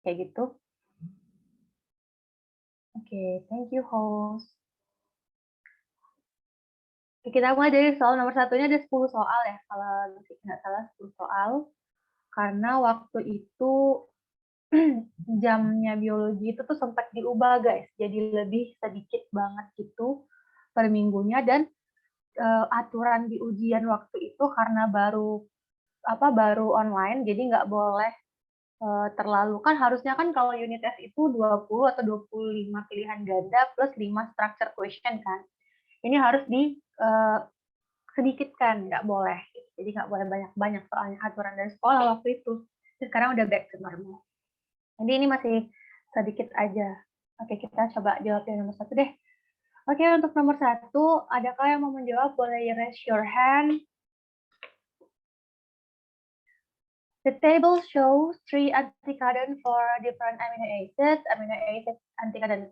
Kayak gitu. Oke, thank you host. Kita mulai dari soal nomor satunya, ada 10 soal ya, kalau nggak salah 10 soal. Karena waktu itu jamnya biologi itu tuh sempat diubah guys, jadi lebih sedikit banget gitu per minggunya, dan aturan di ujian waktu itu karena baru online, jadi nggak boleh terlalu, kan harusnya kan kalau unit test itu 20 atau 25 pilihan ganda plus 5 structure question kan. Ini harus sedikitkan, nggak boleh. Jadi nggak boleh banyak-banyak soalnya aturan dari sekolah waktu itu. Sekarang udah back to normal. Jadi ini masih sedikit aja. Oke, kita coba jawab yang nomor 1 deh. Oke, untuk nomor 1, adakah yang mau menjawab? Boleh raise your hand. The table shows 3 anticodon for different amino acids. Amino acids anticodon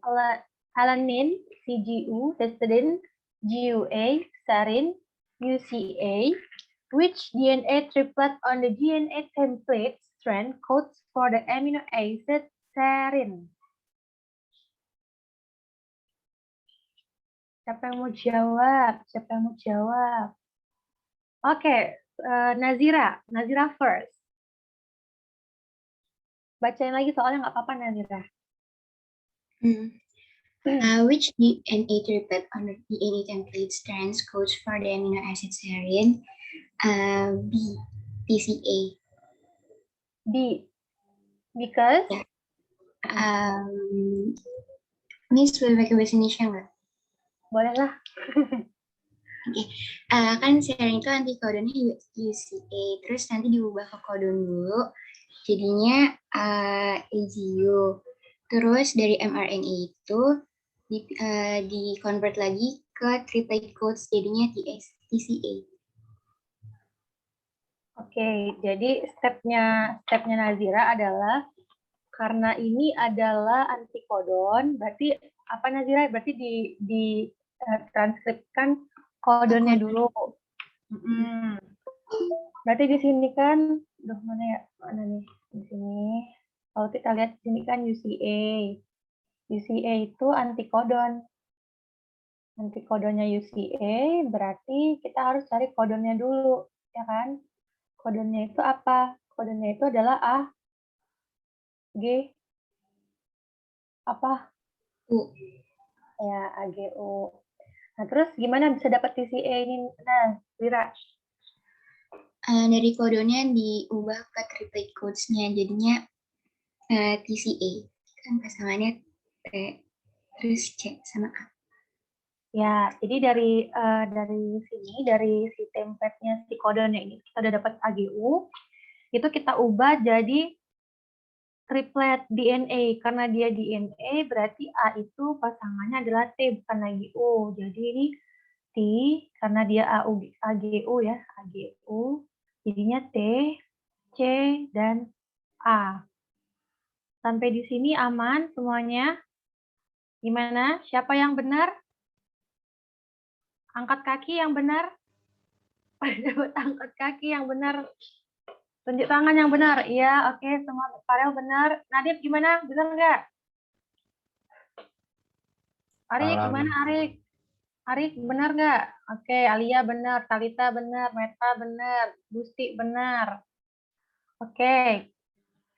alanine, CGU, histidine, GUA, serine, UCA. Which DNA triplet on the DNA template strand codes for the amino acid serine? Siapa yang mau jawab? Siapa yang mau jawab? Oke, Nazira first. Bacain lagi soalnya nggak apa-apa, Nazira. Which DNA triplet on the DNA template strands codes for the amino acid serine? B. TCA. B. Because? Miss, boleh pakai bahasa Indonesia nggak? Boleh lah. Oke. Kan serine itu antikodonnya UCA, terus nanti diubah ke kodon dulu, jadinya AGU. Terus dari mRNA itu di convert lagi ke triplet codes, jadinya TCA. Oke, jadi stepnya Nazira adalah karena ini adalah antikodon, berarti apa Nazira? Berarti di transkripkan kodonnya dulu. Berarti di sini kan, mana nih? Di sini. Kalau kita lihat di sini kan UCA. UCA itu antikodon. Antikodonnya UCA, berarti kita harus cari kodonnya dulu, ya kan? Kodonnya itu apa? Kodonnya itu adalah A, G, apa? U. Ya, AGU. Nah, terus gimana bisa dapat TCA ini? Nah, Lira. Dari kodonnya diubah ke triplet codes-nya, jadinya TCA. Kan pasangannya T, terus C sama A. Ya, jadi dari sini, dari si template-nya si kodonnya ini, kita udah dapat AGU, itu kita ubah jadi triplet DNA. Karena dia DNA, berarti A itu pasangannya adalah T, bukan lagi U. Jadi ini T, karena dia AGU ya, AGU, jadinya T, C, dan A. Sampai di sini aman semuanya? Gimana? Siapa yang benar? Angkat kaki yang benar. Angkat kaki yang benar. Tunjuk tangan yang benar. Iya, oke. Semua Farel benar. Nadif gimana? Benar nggak? Arik, gimana Arik? Arik benar nggak? Oke, Alia benar. Talita benar. Meta benar. Gusti benar. Oke.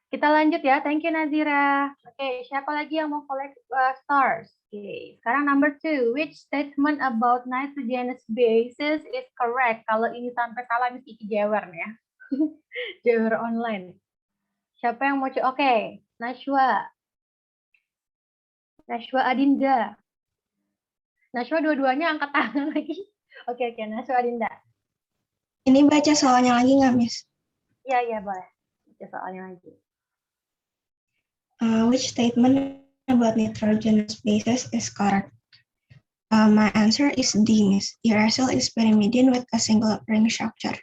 Kita lanjut ya. Thank you, Nazira. Oke, siapa lagi yang mau collect stars? Oke, sekarang number 2. Which statement about nitrogenous bases is correct? Kalau ini sampai salah, mesti jewer ya. Jewer online. Siapa yang mau coba? Oke, Nashwa. Nashwa Adinda. Nashwa dua-duanya angkat tangan lagi. Oke, Nashwa Adinda. Ini baca soalnya lagi nggak, Miss? Iya, boleh. Baca soalnya lagi. Which statement about nitrogenous bases is correct? My answer is D, Miss. Uracil is pyrimidine with a single ring structure.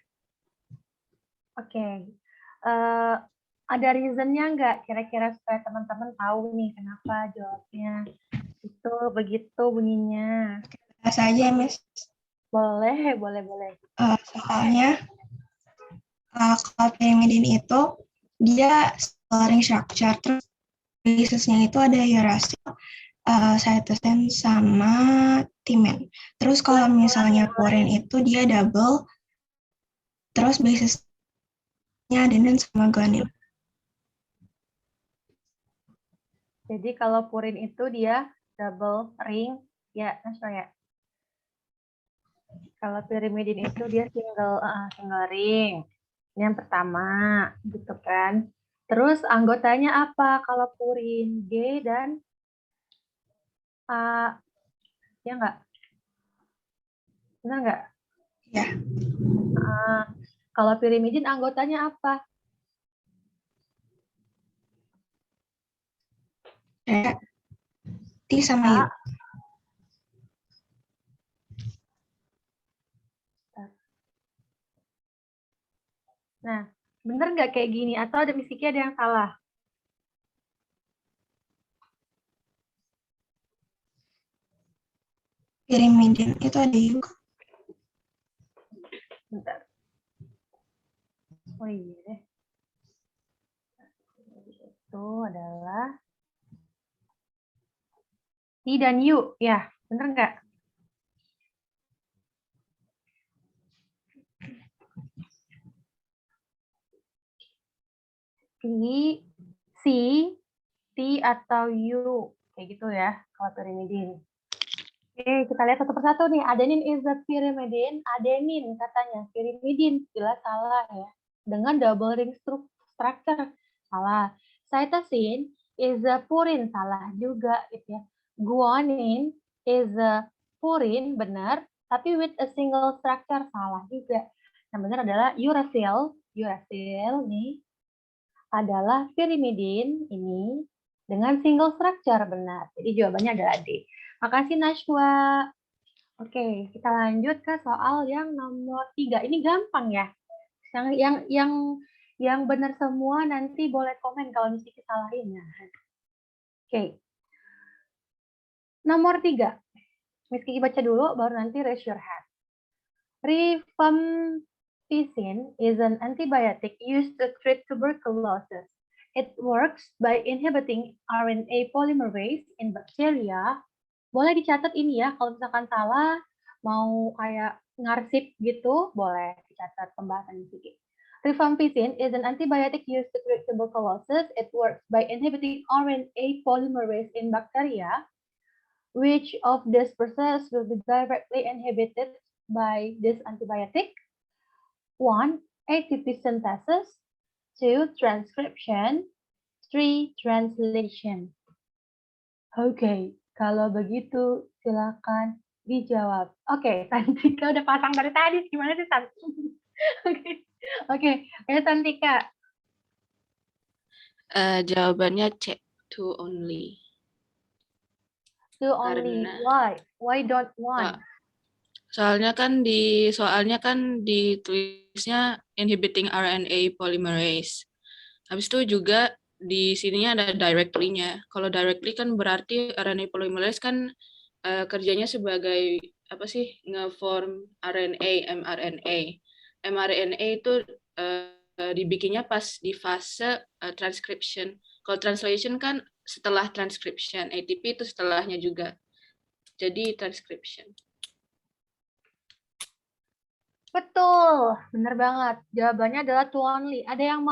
Oke. Ada reasonnya nggak kira-kira supaya teman-teman tahu nih kenapa jawabnya itu begitu bunyinya? Bahasa aja, Miss. Boleh. Soalnya kalau pyrimidine itu dia single ring structure, terus basisnya itu ada uracil, cytosine, sama timin. Terus kalau misalnya purin itu dia double, terus basisnya adenin sama guanin. Jadi kalau purin itu dia double ring, ya, ya. Kalau pirimidin itu dia single ring. Ini yang pertama, gitu kan. Terus anggotanya apa? Kalau purin G dan A, ya nggak? Benar nggak? Ya. Kalau pirimidin anggotanya apa? T sama U. Nah, bener nggak kayak gini? Atau ada misiknya ada yang salah? Pirimidin itu ada U. Bentar. Oh iya deh. Itu adalah T dan U. Ya, bener nggak? T, C, T atau U. Kayak gitu ya, kalau pirimidin. Oke, kita lihat satu persatu nih. Adenin is the pyrimidine. Adenin katanya. Pyrimidine. Jelas salah ya. Dengan double ring structure. Salah. Cytosine is a purin. Salah juga. Gitu ya. Guanine is a purin. Benar. Tapi with a single structure. Salah juga. Yang benar adalah uracil. Uracil nih adalah pyrimidine ini dengan single structure. Benar. Jadi jawabannya adalah D. Makasih Nashwa. Oke, kita lanjut ke soal yang nomor 3. Ini gampang ya. Yang benar semua nanti boleh komen kalau mesti kesalahin ya. Oke. Nomor 3. Miss Kiki baca dulu, baru nanti raise your hand. Rifampicin is an antibiotic used to treat tuberculosis. It works by inhibiting RNA polymerase in bacteria. Boleh dicatat ini ya, kalau misalkan salah, mau kayak ngarsip gitu, boleh dicatat pembahasan di sini. Rifampicin is an antibiotic used to treat tuberculosis. It works by inhibiting RNA polymerase in bacteria. Which of this process will be directly inhibited by this antibiotic? 1. ATP synthesis. 2. Transcription. 3. Translation. Oke, kalau begitu silakan dijawab. Oke, Santika udah pasang dari tadi. Gimana sih, San? Oke, ayo Santika. Jawabannya C, 2 only. 2 only. Why? Why don't 1? Soalnya kan ditulisnya inhibiting RNA polymerase. Habis itu juga di sininya ada directly-nya. Kalau directly kan berarti RNA polymerase kan kerjanya sebagai apa sih, nge-form RNA, mRNA. mRNA itu dibikinnya pas di fase transcription. Kalau translation kan setelah transcription, ATP itu setelahnya juga. Jadi transcription. Betul, bener banget. Jawabannya adalah 2 only. Ada yang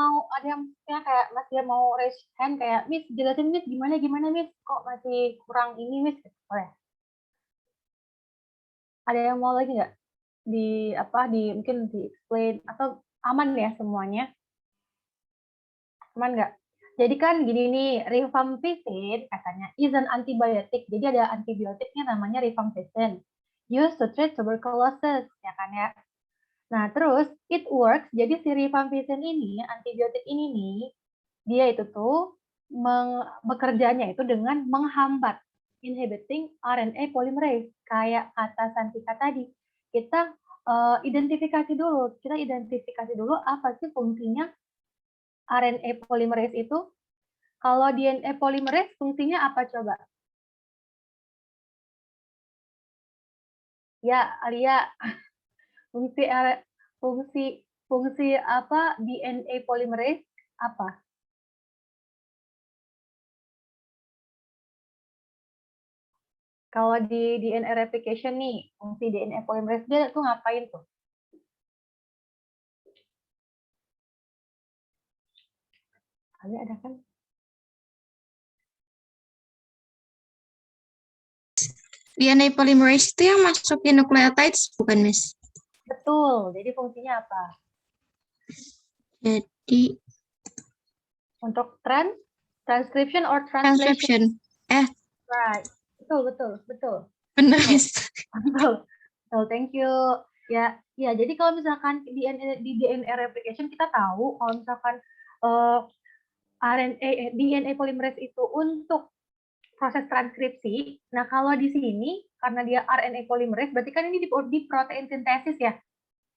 kayak masih mau raise hand kayak, Miss, jelasin Miss gimana Miss? Kok masih kurang ini Miss? Boleh. Ada yang mau lagi nggak? Mungkin di explain atau aman ya semuanya? Aman nggak? Jadi kan gini nih, rifampicin katanya is an antibiotic. Jadi ada antibiotiknya namanya rifampicin. Used to treat tuberculosis, ya kan ya? Nah, terus it works. Jadi si rifampicin ini, antibiotik ini nih, dia itu tuh bekerjanya itu dengan menghambat inhibiting RNA polymerase. Kayak kata Santika tadi, kita identifikasi dulu apa sih fungsinya RNA polymerase itu. Kalau DNA polymerase fungsinya apa coba? Ya, Alia. Fungsi apa DNA polymerase apa? Kalau di DNA replication nih, fungsi DNA polymerase dia tuh ngapain tuh? Ada kan? DNA polymerase itu yang masukin nucleotides, bukan, Miss? Betul. Jadi fungsinya apa? Jadi Untuk transcription or translation? transcription. Right. Betul. Bener, Betul. Miss. Betul, thank you. Ya, jadi kalau misalkan di DNA replication kita tahu kalau misalkan DNA polymerase itu untuk proses transkripsi. Nah, kalau di sini karena dia RNA polymerase berarti kan ini di protein sintesis ya.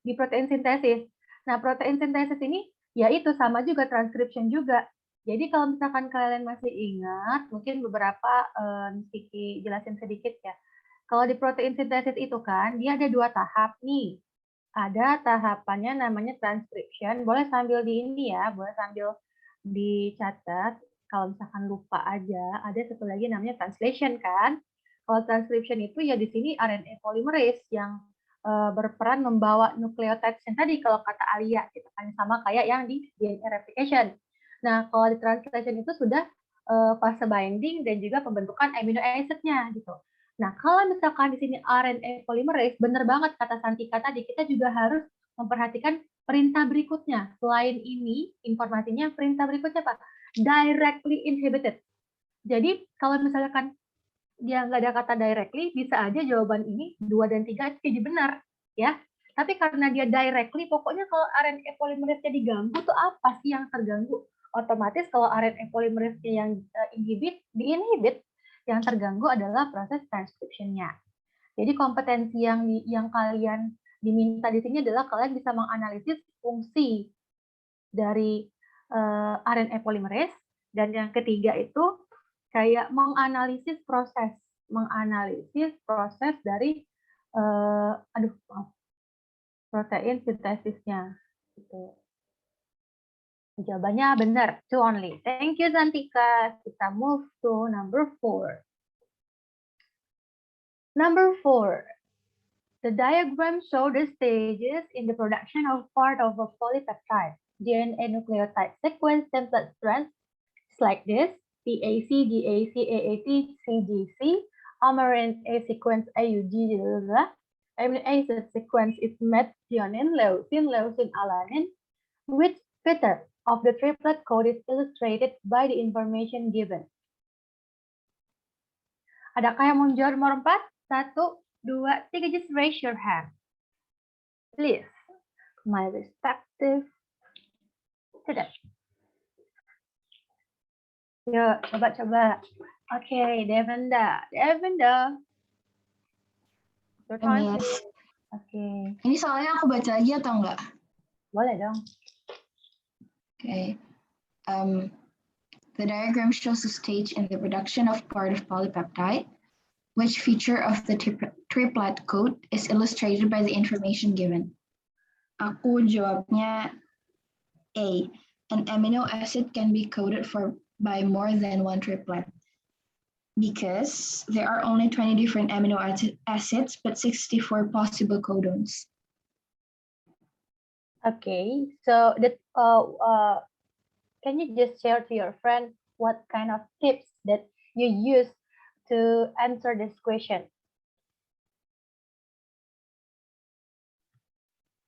Di protein sintesis. Nah, protein sintesis ini ya itu sama juga transcription juga. Jadi kalau misalkan kalian masih ingat, mungkin beberapa Kiki jelasin sedikit ya. Kalau di protein sintesis itu kan, dia ada 2 tahap nih. Ada tahapannya namanya transcription. Boleh sambil di ini ya, boleh sambil dicatat. Kalau misalkan lupa aja, ada satu lagi namanya translation kan. Kalau transcription itu ya di sini RNA polymerase yang berperan membawa nucleotides yang tadi kalau kata Alia, gitu kan, sama kayak yang di DNA replication. Nah, kalau di translation itu sudah fase binding dan juga pembentukan amino acid-nya gitu. Nah, kalau misalkan di sini RNA polymerase, benar banget kata Santika tadi, kita juga harus memperhatikan perintah berikutnya. Selain ini, informasinya perintah berikutnya Pak, directly inhibited. Jadi, kalau misalkan dia nggak ada kata directly, bisa aja jawaban ini 2 dan 3 itu jadi benar. Ya. Tapi karena dia directly, pokoknya kalau RNA polymerase-nya diganggu, tuh apa sih yang terganggu? Otomatis kalau RNA polymerase-nya yang diinhibit, yang terganggu adalah proses transcription-nya. Jadi kompetensi yang kalian diminta di sini adalah kalian bisa menganalisis fungsi dari RNA polymerase, dan yang ketiga itu kayak menganalisis dari protein sintesisnya. Gitu. Jawabannya benar, 2 only. Thank you, Santika. Kita move to number 4. Number 4. The diagram shows the stages in the production of part of a polypeptide. DNA nucleotide sequence template strands like this: PAC, GAC, AAT, CGC, mRNA sequence AUG, amino acid sequence is methionine, leucine, alanine. Which feature of the triplet code is illustrated by the information given? Adakah yang mau jawab nomor 4? 1, 2, 3, just raise your hand. Please, my respective students. Yuk, coba. Oke, Devenda. Your time. Yes. Oke. Ini soalnya aku baca lagi atau enggak? Boleh dong. Okay. The diagram shows the stage in the production of part of polypeptide. Which feature of the triplet code is illustrated by the information given? Aku jawabnya A. An amino acid can be coded by more than one triplet. Because there are only 20 different amino acids, but 64 possible codons. Okay, so can you just share to your friend what kind of tips that you use to answer this question?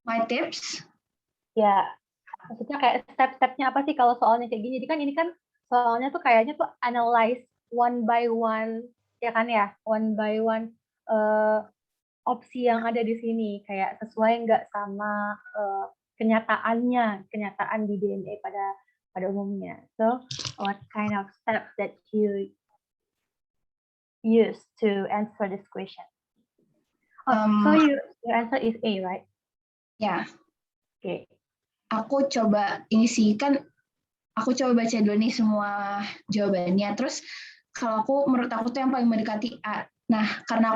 My tips? Ya, maksudnya kayak step-stepnya apa sih kalau soalnya kayak gini? Jadi kan ini kan soalnya tuh kayaknya tuh analyze one by one, ya kan ya? One by one opsi yang ada di sini. Kayak sesuai nggak sama kenyataan di DNA pada umumnya. So, what kind of steps that you use to answer this question? So your answer is A, right? Ya. Okay. Aku coba baca dulu nih semua jawabannya. Terus kalau menurut aku tuh yang paling mendekati A. Nah, karena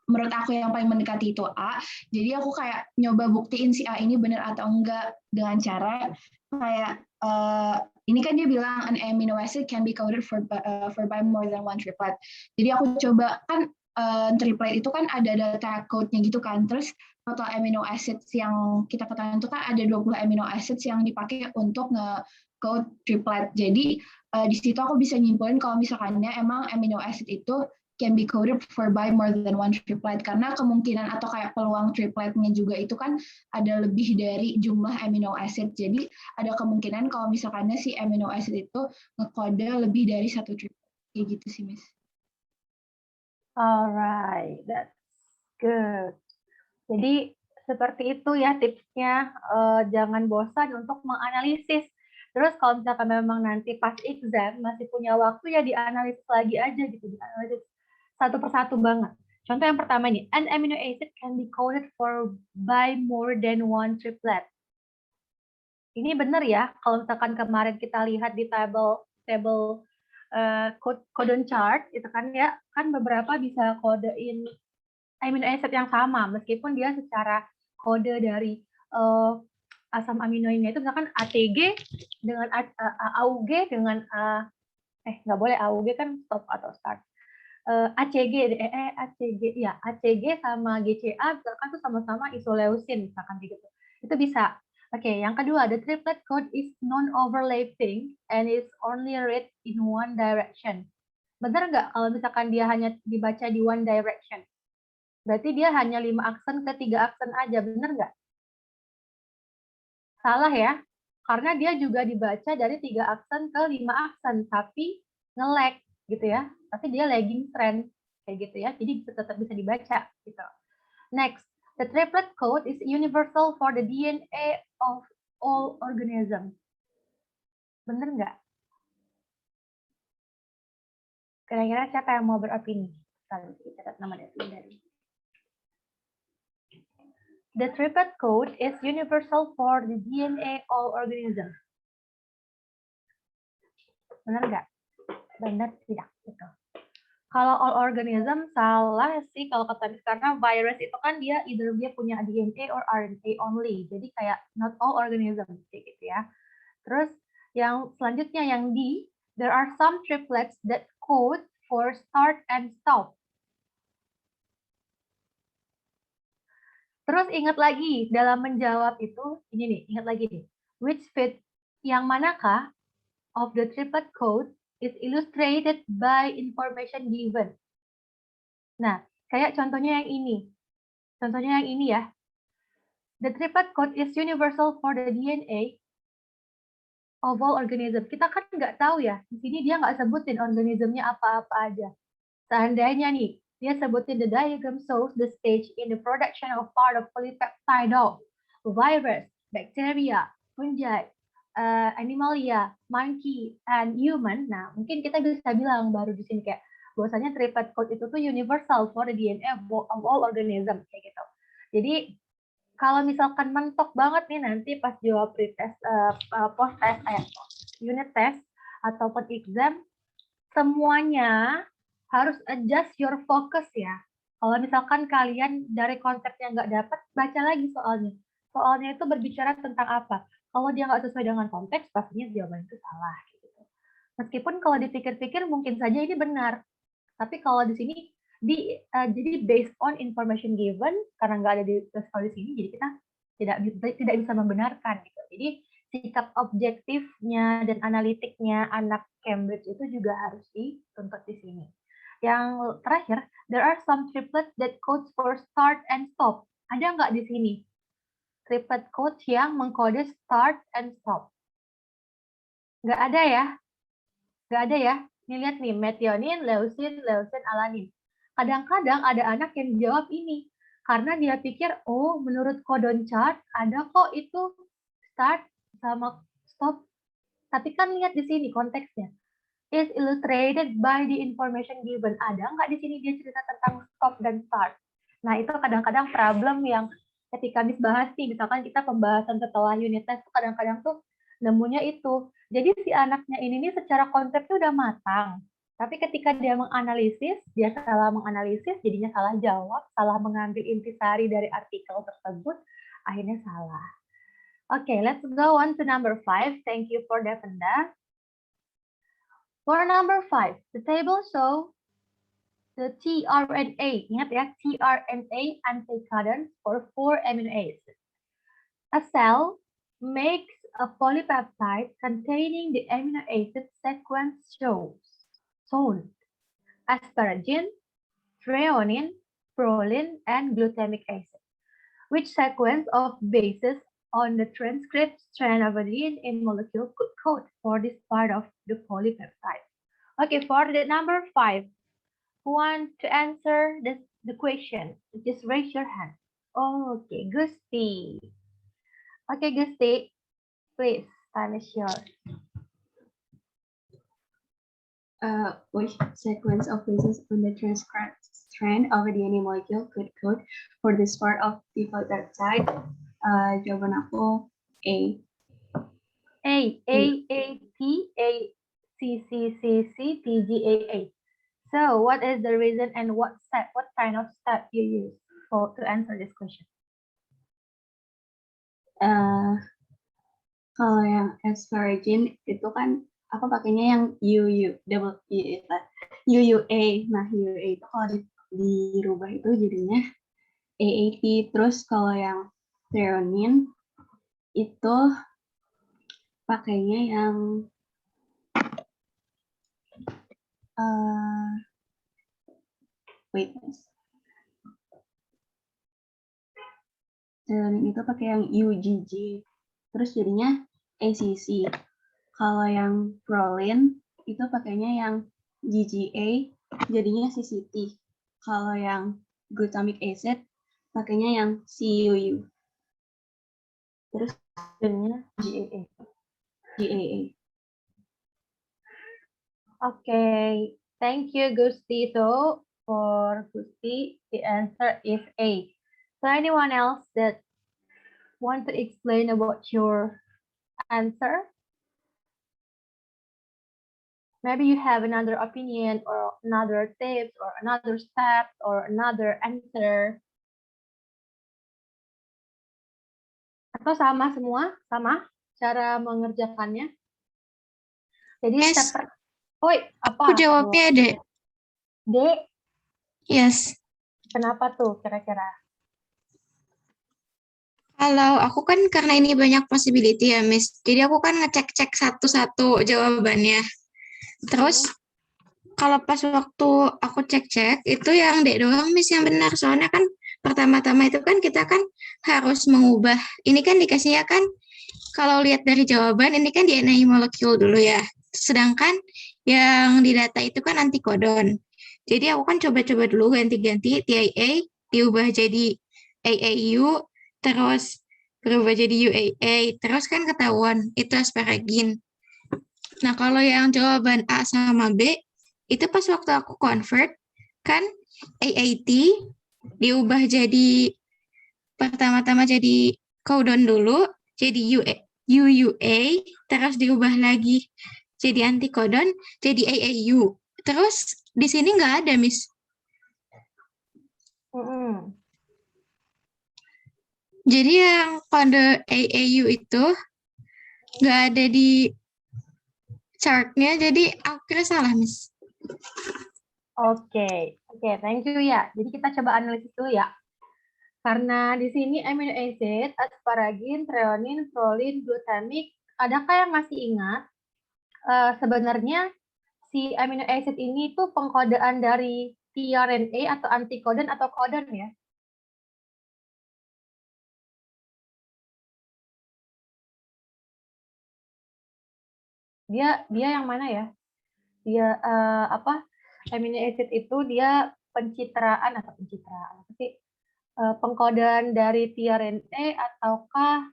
menurut aku yang paling mendekati itu A, jadi aku nyoba buktiin si A ini benar atau enggak dengan cara ini kan dia bilang an amino acid can be coded for by more than one triplet. Jadi aku coba kan triplet itu kan ada data code-nya gitu kan. Terus total amino acids yang kita ketahui itu kan ada 20 amino acids yang dipakai untuk nge-code triplet. Jadi di situ aku bisa nyimpulin kalau misalkannya emang amino acid itu can be coded for by more than one triplet, karena kemungkinan atau kayak peluang tripletnya juga itu kan ada lebih dari jumlah amino acid. Jadi ada kemungkinan kalau misalkannya si amino acid itu ngekode lebih dari satu triplet. Kayak gitu sih, Miss. Alright, that's good. Jadi seperti itu ya tipsnya, jangan bosan untuk menganalisis. Terus kalau misalkan memang nanti pas exam masih punya waktu ya dianalisis lagi aja gitu, dianalisis satu persatu banget. Contoh yang pertama nih, an amino acid can be coded for by more than one triplet. Ini benar ya, kalau misalkan kemarin kita lihat di table codon chart, itu kan ya, kan beberapa bisa kodein amino acid yang sama, meskipun dia secara kode dari asam aminonya itu misalkan ATG dengan AUG dengan nggak boleh AUG kan stop atau start. ACG sama GCA misalkan tuh sama-sama isoleucin misalkan gitu. Itu bisa. Oke, yang kedua, the triplet code is non-overlapping and is only read in one direction. Benar nggak kalau misalkan dia hanya dibaca di one direction? Berarti dia hanya 5 aksen ke 3 aksen aja, benar nggak? Salah ya, karena dia juga dibaca dari 3 aksen ke 5 aksen, tapi nge-lag gitu ya. Tapi dia lagging trend kayak gitu ya. Jadi tetap bisa dibaca gitu. Next, the triplet code is universal for the DNA of all organisms. Bener nggak? Kira-kira siapa yang mau beropini? Catat nama dari. The triplet code is universal for the DNA all organisms. Benar nggak? Benar tidak? Gitu. Kalau all organism salah sih kalau kata karena virus itu kan dia either dia punya DNA or RNA only. Jadi kayak not all organism kayak gitu ya. Terus yang selanjutnya yang D, there are some triplets that code for start and stop. Terus ingat lagi dalam menjawab itu ini nih, ingat lagi nih. Which fit yang manakah of the triplet code is illustrated by information given. Nah, kayak contohnya yang ini. Contohnya yang ini ya. The triplet code is universal for the DNA of all organism. Kita kan nggak tahu ya. Di sini dia nggak sebutin organismnya apa-apa aja. Seandainya nih, dia sebutin the diagram shows the stage in the production of part of polypeptide of virus, bacteria, fungi, animalia, monkey, and human. Nah, mungkin kita bisa bilang baru di sini kayak bahwasanya triplet code itu tuh universal for the DNA of all organism kayak gitu. Jadi kalau misalkan mentok banget nih nanti pas jawab pretest, post test, unit test ataupun exam, semuanya harus adjust your focus ya. Kalau misalkan kalian dari konsepnya nggak dapat, baca lagi soalnya. Soalnya itu berbicara tentang apa? Kalau dia nggak sesuai dengan konteks, pastinya jawaban itu salah. Gitu. Meskipun kalau dipikir-pikir mungkin saja ini benar, tapi kalau di sini jadi based on information given, karena nggak ada di sini, jadi kita tidak bisa membenarkan. Gitu. Jadi sikap objektifnya dan analitiknya anak Cambridge itu juga harus dituntut di sini. Yang terakhir, there are some triplets that codes for start and stop. Ada nggak di sini? Triplet code yang mengkode start and stop. Nggak ada ya? Nggak ada ya? Ini lihat nih, methionine, leucin, alanin. Kadang-kadang ada anak yang jawab ini. Karena dia pikir, oh menurut codon chart, ada kok itu start sama stop. Tapi kan lihat di sini konteksnya. Is illustrated by the information given. Ada nggak di sini dia cerita tentang stop dan start? Nah, itu kadang-kadang problem yang ketika Miss bahas nih, misalkan kita pembahasan setelah unit test, kadang-kadang tuh nemunya itu. Jadi si anaknya ini nih secara konsepnya udah matang. Tapi ketika dia menganalisis, dia salah menganalisis, jadinya salah jawab, salah mengambil intisari dari artikel tersebut, akhirnya salah. Okay, let's go on to number 5. Thank you for Devenda. For number 5, the table shows the tRNA. Ingat ya, tRNA anticodon for 4 amino acids. A cell makes a polypeptide containing the amino acid sequence shown: asparagine, threonine, proline, and glutamic acid. Which sequence of bases on the transcript strand of a DNA molecule could code for this part of the polypeptide? Okay, for the number 5, who want to answer the question? Just raise your hand. Okay, Gusti. Okay, Gusti, please, time is yours. Which sequence of bases on the transcript strand of a DNA molecule could code for this part of the polypeptide? Jawaban aku A. A, T, A, C, C, C, C, T, G, A. So, what is the reason and what kind of step you use to answer this question? Kalau yang asparagine itu kan aku pakainya yang UUA. Nah, UUA itu kalau dirubah itu jadinya AAT. Terus kalau yang threonine itu pakainya yang threonine itu pakai yang UGG. Terus jadinya ACC. Kalau yang proline itu pakainya yang GGA, jadinya CCT. Kalau yang glutamic acid pakainya yang CUU. Terus jadinya GAA. GAA. Okay, thank you, Gusti. So, for Gusti, the answer is A. So, anyone else that want to explain about your answer? Maybe you have another opinion or another tips or another step or another answer. Atau sama semua? Sama cara mengerjakannya? Jadi Yes. apa? Aku jawabnya D. D? Yes. Kenapa tuh kira-kira? Kalau aku kan karena ini banyak possibility ya, Miss. Jadi aku kan ngecek-cek satu-satu jawabannya. Terus kalau pas waktu aku cek-cek itu yang D doang, Miss, yang benar. Soalnya kan pertama-tama itu kan kita kan harus mengubah. Ini kan dikasihnya kan kalau lihat dari jawaban ini kan DNA molekul dulu ya. Sedangkan yang di data itu kan antikodon. Jadi aku kan coba-coba dulu ganti-ganti TIA diubah jadi AAU, terus berubah jadi UAA, terus kan ketahuan itu asparagine. Nah, kalau yang jawaban A sama B, itu pas waktu aku convert, kan AAT diubah jadi, pertama-tama jadi codon dulu, jadi UUA, terus diubah lagi jadi antikodon, jadi AAU. Terus di sini nggak ada, Miss. Jadi yang kode AAU itu nggak ada di chartnya, jadi aku kira salah, Miss. Oke, thank you ya. Jadi kita coba analisis dulu ya. Karena di sini amino acid, asparagine, threonine, proline, glutamic, adakah yang masih ingat? Sebenarnya si amino acid ini tuh pengkodean dari tRNA atau antikodon atau kodon ya? Dia yang mana ya? Dia amino acid itu dia pencitraan apa sih? Pengkodean dari tRNA ataukah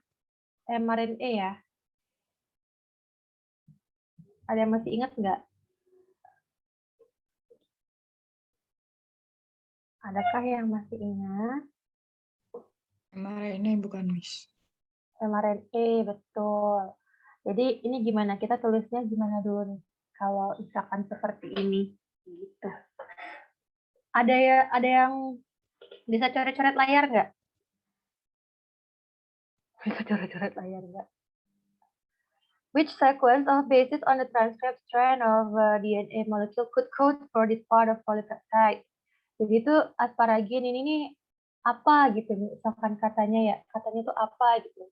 mRNA ya? Ada yang masih ingat nggak? Adakah yang masih ingat? mRNA bukan, Miss. mRNA, betul. Jadi ini gimana? Kita tulisnya gimana dulu nih? Kalau misalkan seperti ini, gitu. Ada yang bisa coret-coret layar nggak? Bisa coret-coret layar nggak? Which sequence of bases on the transcript strand of DNA molecule could code for this part of polypeptide? Jadi itu asparagin ini nih apa gitu, misalkan katanya itu apa gitu.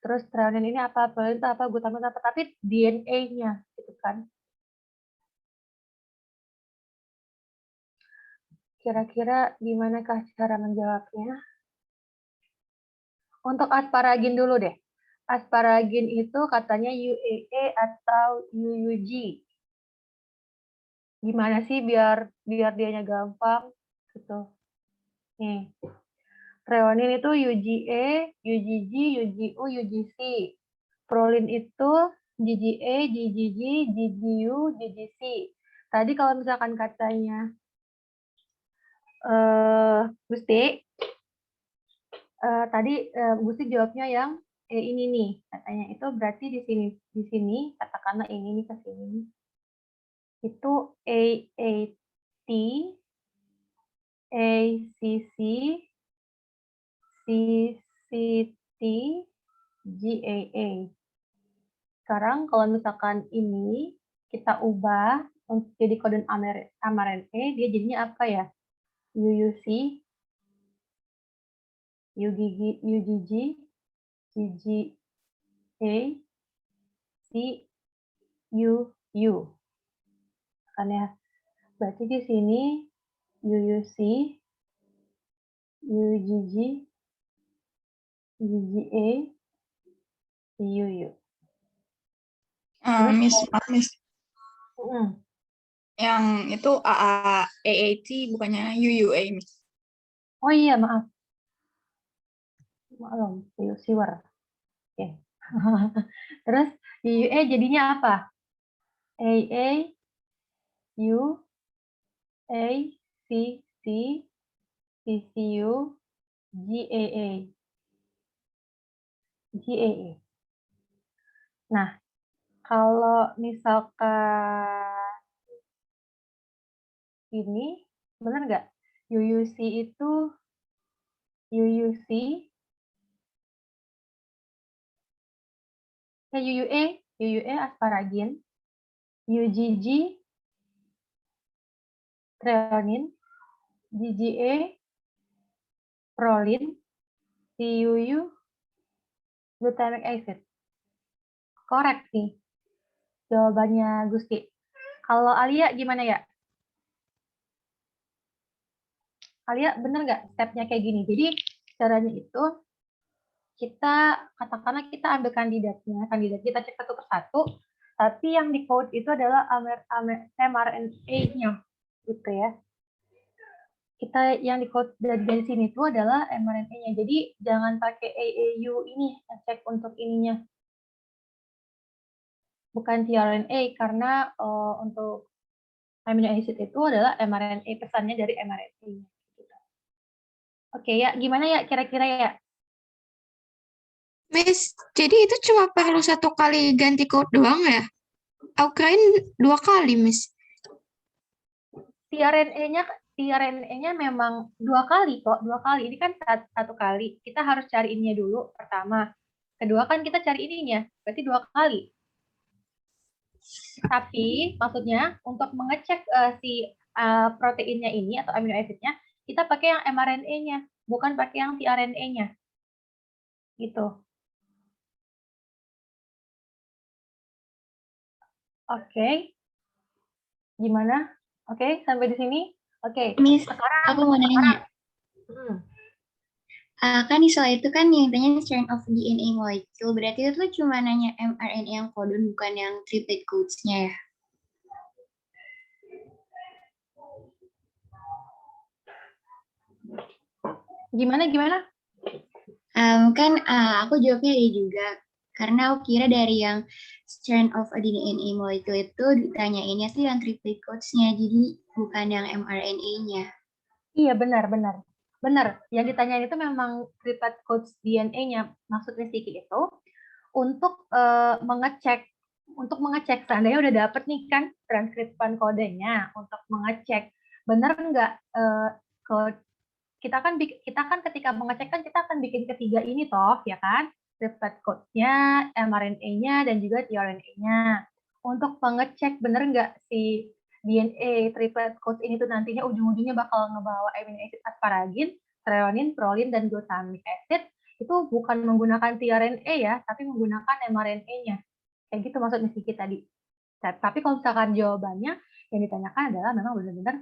Terus threonine ini apa, proline itu apa, glutamin apa, tapi DNA-nya gitu kan. Kira-kira gimanakah cara menjawabnya? Untuk asparagin dulu deh. Asparagin itu katanya UAA atau UUG. Gimana sih biar dianya gampang gitu. Nih. Threonine itu UGA, UGG, UGU, UGC. Proline itu GGA, GGG, GGU, GGC. Tadi kalau misalkan katanya Gusti, tadi Gusti jawabnya yang ini nih, katanya itu berarti di sini katakanlah ini nih ke sini. Itu AAT, ACC, CCT, GAA. Sekarang kalau misalkan ini kita ubah untuk jadi kode mRNA, dia jadinya apa ya? UUC, UGG, UGG, GGA, CUU. Kan ya? Berarti di sini UUC, UGG, GGA, CUU. Miss, yang itu AAT bukannya UUA, Miss. Oh iya, maaf. Maklum, siwer. Oke. Terus UUA jadinya apa? AA, U, A, C, C, CCU, GAA. GAA. Nah, kalau misalkan ini, benar nggak? UUC itu UUC, UUA asparagin, UGG threonine, GGA proline, CUU glutamic acid. Korek nih jawabannya Gusti. Kalau Alia gimana ya? Alia bener nggak stepnya kayak gini? Jadi caranya itu kita katakanlah kita ambil kandidat kita cek satu persatu, tapi yang di code itu adalah mRNA-nya gitu ya. Kita yang di code dari sini itu adalah mRNA-nya. Jadi jangan pakai AAU ini cek untuk ininya. Bukan tRNA karena untuk amino acid itu adalah mRNA, pesannya dari mRNA. Oke ya, gimana ya kira-kira ya? Miss, jadi itu cuma perlu 1 kali ganti code doang ya? Aku kirain 2 kali, Miss. tRNA-nya memang 2 kali kok, 2 kali. Ini kan 1 kali. Kita harus cari ininya dulu pertama. Kedua kan kita cari ininya, berarti 2 kali. Tapi maksudnya untuk mengecek si proteinnya ini atau amino acidnya, kita pakai yang mRNA-nya, bukan pakai yang tRNA-nya. Gitu. Oke. Gimana? Oke, sampai di sini? Oke. Miss, Sekarang aku mau nanya. Kan di soal itu kan yang tanya strand of DNA molecule, berarti itu cuma nanya mRNA yang codon, bukan yang triplet codes-nya ya? Gimana? Kan aku jawabnya iya juga, karena aku kira dari yang strand of a DNA molecule itu ditanyainnya sih yang triplet codes-nya, jadi bukan yang mRNA-nya. Iya, benar. Yang ditanyain itu memang triplet codes DNA-nya. Maksudnya Siki itu untuk mengecek seandainya udah dapet nih kan transkripsian kodenya, untuk mengecek benar nggak code kita kan ketika mengecek kan kita akan bikin ketiga ini toh, ya kan? triplet code-nya, mRNA-nya, dan juga tRNA-nya. Untuk pengecek bener nggak si DNA triplet code ini tuh nantinya ujung-ujungnya bakal ngebawa amino acid asparagin, threonine, prolin, dan glutamic acid, itu bukan menggunakan tRNA ya, tapi menggunakan mRNA-nya. Kayak gitu maksud Miss Kiki tadi. Tapi kalau misalkan jawabannya yang ditanyakan adalah memang benar-benar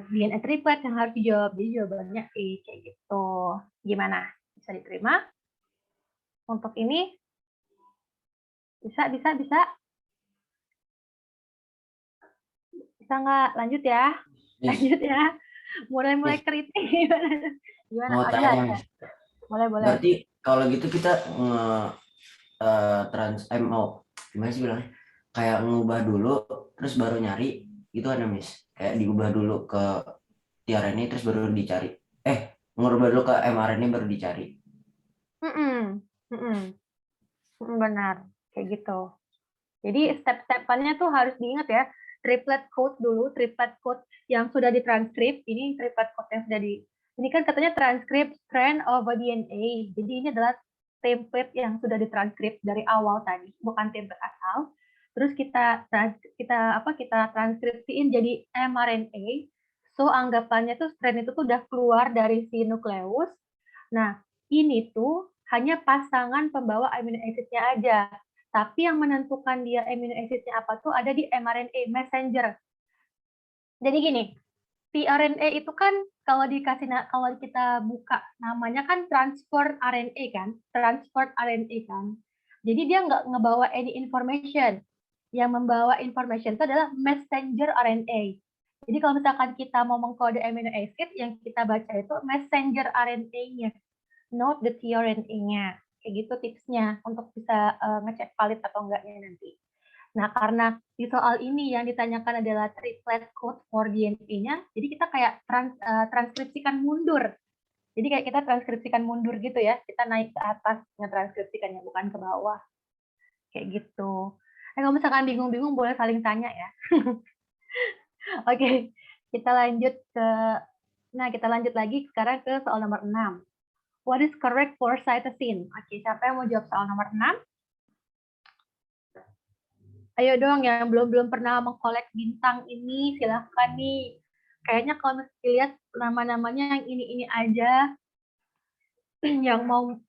DNA triplet yang harus dijawab. Jadi jawabannya E, kayak gitu. Gimana? Bisa diterima? Untuk ini? Bisa. Bisa nggak? Lanjut ya. Lanjut ya. Mulai kritik. Gimana? Mau Oh, tanya, iya. Miss. Boleh. Berarti kalau gitu kita gimana sih bilangnya? Kayak ngubah dulu, terus baru nyari, gitu kan ya, Miss? Kayak diubah dulu ke tRNA, terus baru dicari. Ngubah dulu ke mRNA, baru dicari. Benar. Kayak gitu. Jadi step-stepannya tuh harus diingat ya. Triplet code dulu, triplet code yang sudah ditranskrip. Ini triplet code yang sudah ini kan katanya transkrip strand of a DNA. Jadi ini adalah template yang sudah ditranskrip dari awal tadi, bukan template asal. Terus kita transkripsiin jadi mRNA. So anggapannya tuh strand itu tuh udah keluar dari si nukleus. Nah, ini tuh hanya pasangan pembawa amino acidnya aja. Tapi yang menentukan dia amino acidnya apa tuh ada di mRNA messenger. Jadi gini, tRNA itu kan kalau kita buka namanya kan transport RNA kan, Jadi dia nggak ngebawa any information. Yang membawa information itu adalah messenger RNA. Jadi kalau misalkan kita mau mengkode amino acid, yang kita baca itu messenger RNA-nya, not the tRNA-nya. Kayak gitu tipsnya untuk bisa ngecek valid atau enggaknya nanti. Nah, karena di soal ini yang ditanyakan adalah triplet code for DNA-nya, jadi kita kayak transkripsikan mundur. Jadi kayak kita transkripsikan mundur gitu ya, kita naik ke atas ngetranskripsikannya, bukan ke bawah. Kayak gitu. Kalau misalkan bingung-bingung boleh saling tanya ya. Oke, kita lanjut lagi sekarang ke soal nomor 6. What is correct for cytosine? Oke, siapa yang mau jawab soal nomor 6? Ayo dong, yang belum pernah mengkolek bintang ini, silahkan nih. Kayaknya kalau lihat nama-namanya yang ini aja, yang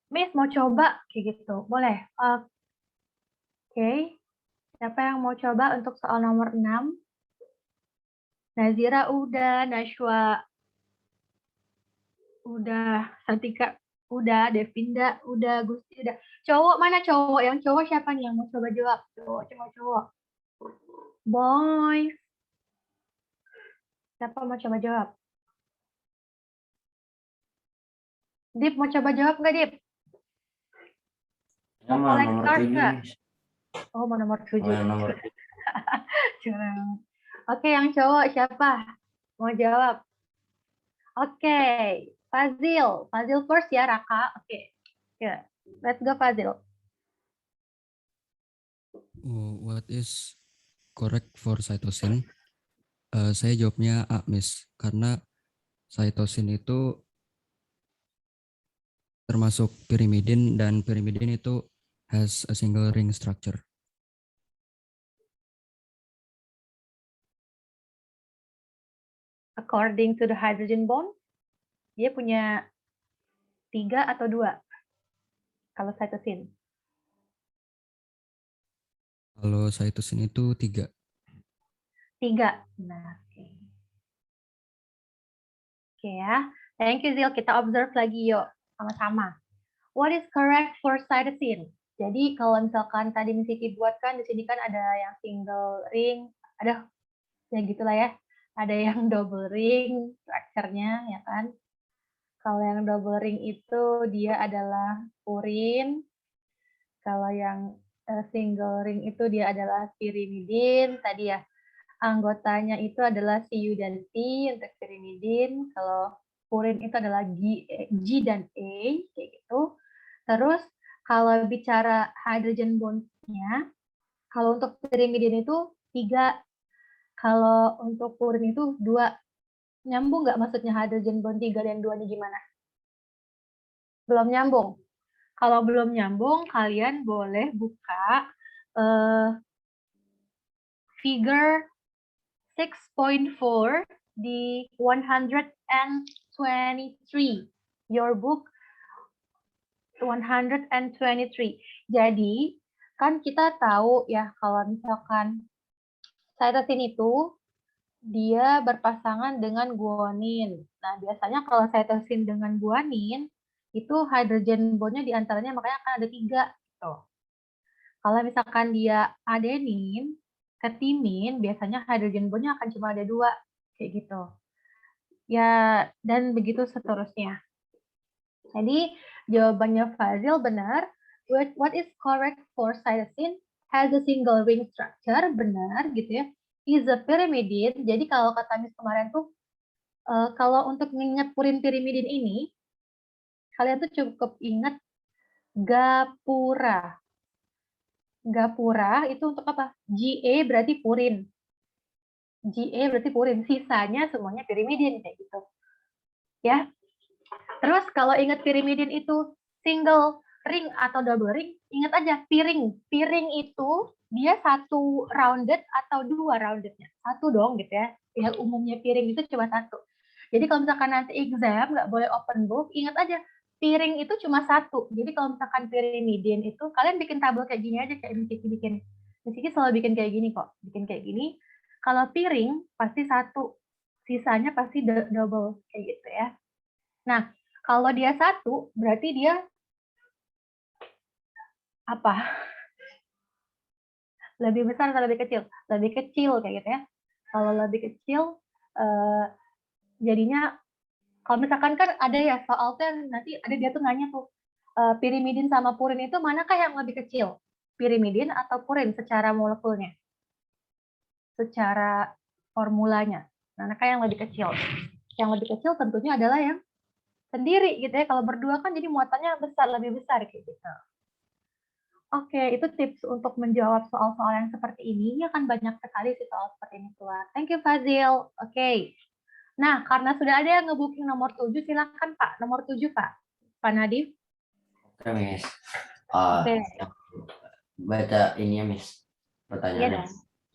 Miss mau coba, kayak gitu. Boleh? Oke. Siapa yang mau coba untuk soal nomor 6? Nazira udah, Nashwa udah, Santika udah, Devinda udah, Gusti udah. Cowok mana cowok? Yang cowok siapa nih yang mau coba jawab? Cowok. Boys. Siapa mau coba jawab? Dip mau coba jawab nggak, Dip? Mau collect card nggak? Oh, mau nomor 7. Oke, yang cowok siapa? Mau jawab? Oke, Fazil first ya, Raka. Oke. Yeah. Let's go, Fazil. What is correct for cytosine? Saya jawabnya A, Miss. Karena cytosine itu termasuk pyrimidin, dan pyrimidin itu has a single ring structure. According to the hydrogen bond, dia punya 3 atau 2? Kalau cytosine. Kalau cytosine itu 3. 3. Nah, oke ya. Thank you, Zil. Kita observe lagi yuk, sama-sama. What is correct for cytosine? Jadi kalau misalkan tadi Miss Kiki buatkan di sini kan ada yang single ring, ada ya gitulah ya. Ada yang double ring structure-nya ya kan. Kalau yang double ring itu dia adalah purin. Kalau yang single ring itu dia adalah pyrimidin. Tadi ya anggotanya itu adalah CU dan T untuk pyrimidin. Kalau purin itu adalah G dan E kayak gitu. Terus kalau bicara hydrogen bond-nya, kalau untuk pyrimidin itu 3, kalau untuk purin itu 2. Nyambung nggak maksudnya hydrogen bond 3 dan 2 ini gimana? Belum nyambung. Kalau belum nyambung, kalian boleh buka figure 6.4 di 123. Your book 123. Jadi, kan kita tahu ya kalau misalkan cytosine itu dia berpasangan dengan guanin. Nah, biasanya kalau cytosine dengan guanin itu hydrogen bondnya diantaranya makanya akan ada 3 gitu. Kalau misalkan dia adenin ke timin, biasanya hydrogen bondnya akan cuma ada 2 kayak gitu. Ya, dan begitu seterusnya. Jadi jawabannya Fazil benar. What is correct for cytosine? Has a single ring structure, benar gitu ya. Is a pyrimidine. Jadi kalau kata Miss kemarin tuh, kalau untuk mengingat purin pirimidin ini, kalian tuh cukup ingat gapura. Gapura itu untuk apa? Ga berarti purin. Ga berarti purin. Sisanya semuanya pirimidin kayak gitu. Ya. Terus kalau ingat pirimidin itu single ring atau double ring, ingat aja piring. Piring itu dia 1 rounded atau 2 roundednya. 1 dong gitu ya. Yang umumnya piring itu cuma 1. Jadi kalau misalkan nanti exam nggak boleh open book, ingat aja piring itu cuma 1. Jadi kalau misalkan pirimidin itu kalian bikin tabel kayak gini aja kayak Miss Kiki bikin. Miss Kiki selalu bikin kayak gini kok. Bikin kayak gini. Kalau piring pasti 1. Sisanya pasti double kayak gitu ya. Nah, kalau dia 1, berarti dia apa? Lebih besar atau lebih kecil? Lebih kecil kayak gitu ya. Kalau lebih kecil, jadinya kalau misalkan kan ada ya soal tuh nanti ada dia tuh nanya tuh pirimidin sama purin itu manakah yang lebih kecil? Pirimidin atau purin secara molekulnya? Secara formulanya. Manakah yang lebih kecil? Yang lebih kecil tentunya adalah yang sendiri gitu ya. Kalau berdua kan jadi muatannya besar, lebih besar kayak gitu. Oke, itu tips untuk menjawab soal-soal yang seperti ini. Ini akan banyak sekali sih soal seperti ini keluar. Thank you, Fazil. Oke. Nah, karena sudah ada yang ngebooking nomor 7, silakan Pak. Nomor 7, Pak. Pak Nadif. Oke, Miss. Oke. Baca ini ya, Miss. Iya Pertanyaannya. dong.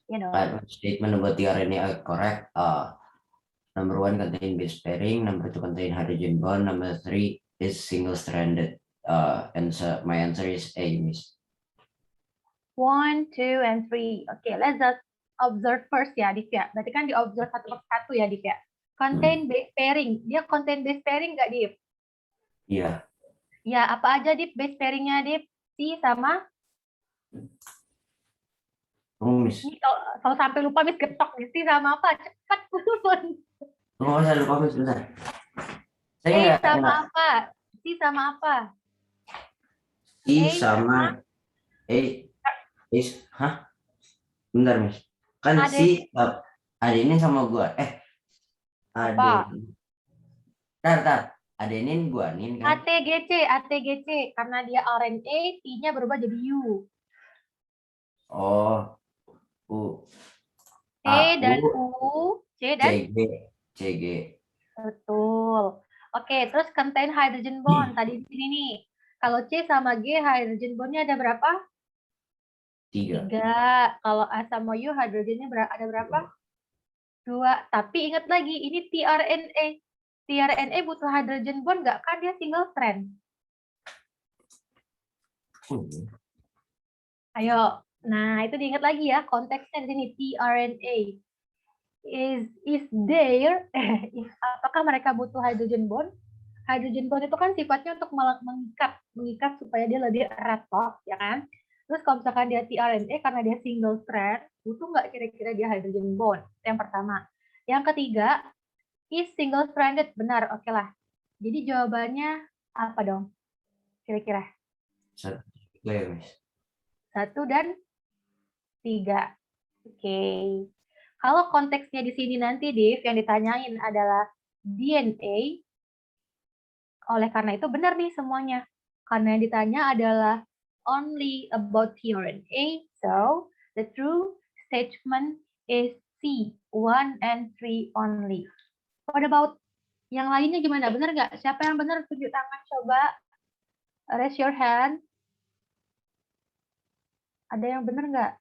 Iya dong. Statement about the RNA are correct. Number 1 contain base pairing. Number 2 contain hydrogen bond. Number 3 is single-stranded. My answer is A, Miss. 1, 2, and 3. Oke, let's just observe first ya, Div ya. Berarti kan di-observe satu persatu ya, Div ya. Contain base pairing. Dia contain base pairing nggak, Div? Iya. Ya, apa aja, Div, base pairingnya, Div? C sama? Miss. Ini kalau sampai lupa, Miss getok. C sama apa? Cepat, pun. Nggak usah lupa, Miss. Bentar. A sama apa? C sama apa? I sama hah? Bentar, Miss. Kan si adenin sama gua. Adenin. Tar. Adenin guanin kan? ATGC. Karena dia RNA, T-nya berubah jadi U. Oh. U. C dan U. C dan? CG. Betul. Oke, terus contain hydrogen bond. Tadi di sini nih. Kalau C sama G, hydrogen bondnya ada berapa? 3. Kalau A sama U, hydrogennya ada berapa? 2. Tapi ingat lagi, ini tRNA. tRNA butuh hydrogen bond nggak? Kan dia single strand. Ayo. Nah, itu diingat lagi ya. Konteksnya di sini, tRNA. Is there, apakah mereka butuh hydrogen bond? Hydrogen bond itu kan sifatnya untuk mengikat supaya dia lebih erat toh, ya kan? Terus kalau misalkan dia tRNA karena dia single strand, butuh nggak kira-kira dia hydrogen bond? Itu yang pertama. Yang ketiga, is single stranded, benar, oke lah. Jadi jawabannya apa dong? Kira-kira? 1 dan 3. Oke. Kalau konteksnya di sini nanti, Div, yang ditanyain adalah DNA, oleh karena itu benar nih semuanya. Karena yang ditanya adalah only about tRNA, so the true statement is C, 1 and 3 only. What about yang lainnya gimana? Benar nggak? Siapa yang benar? Tunjuk tangan coba. Raise your hand. Ada yang benar nggak?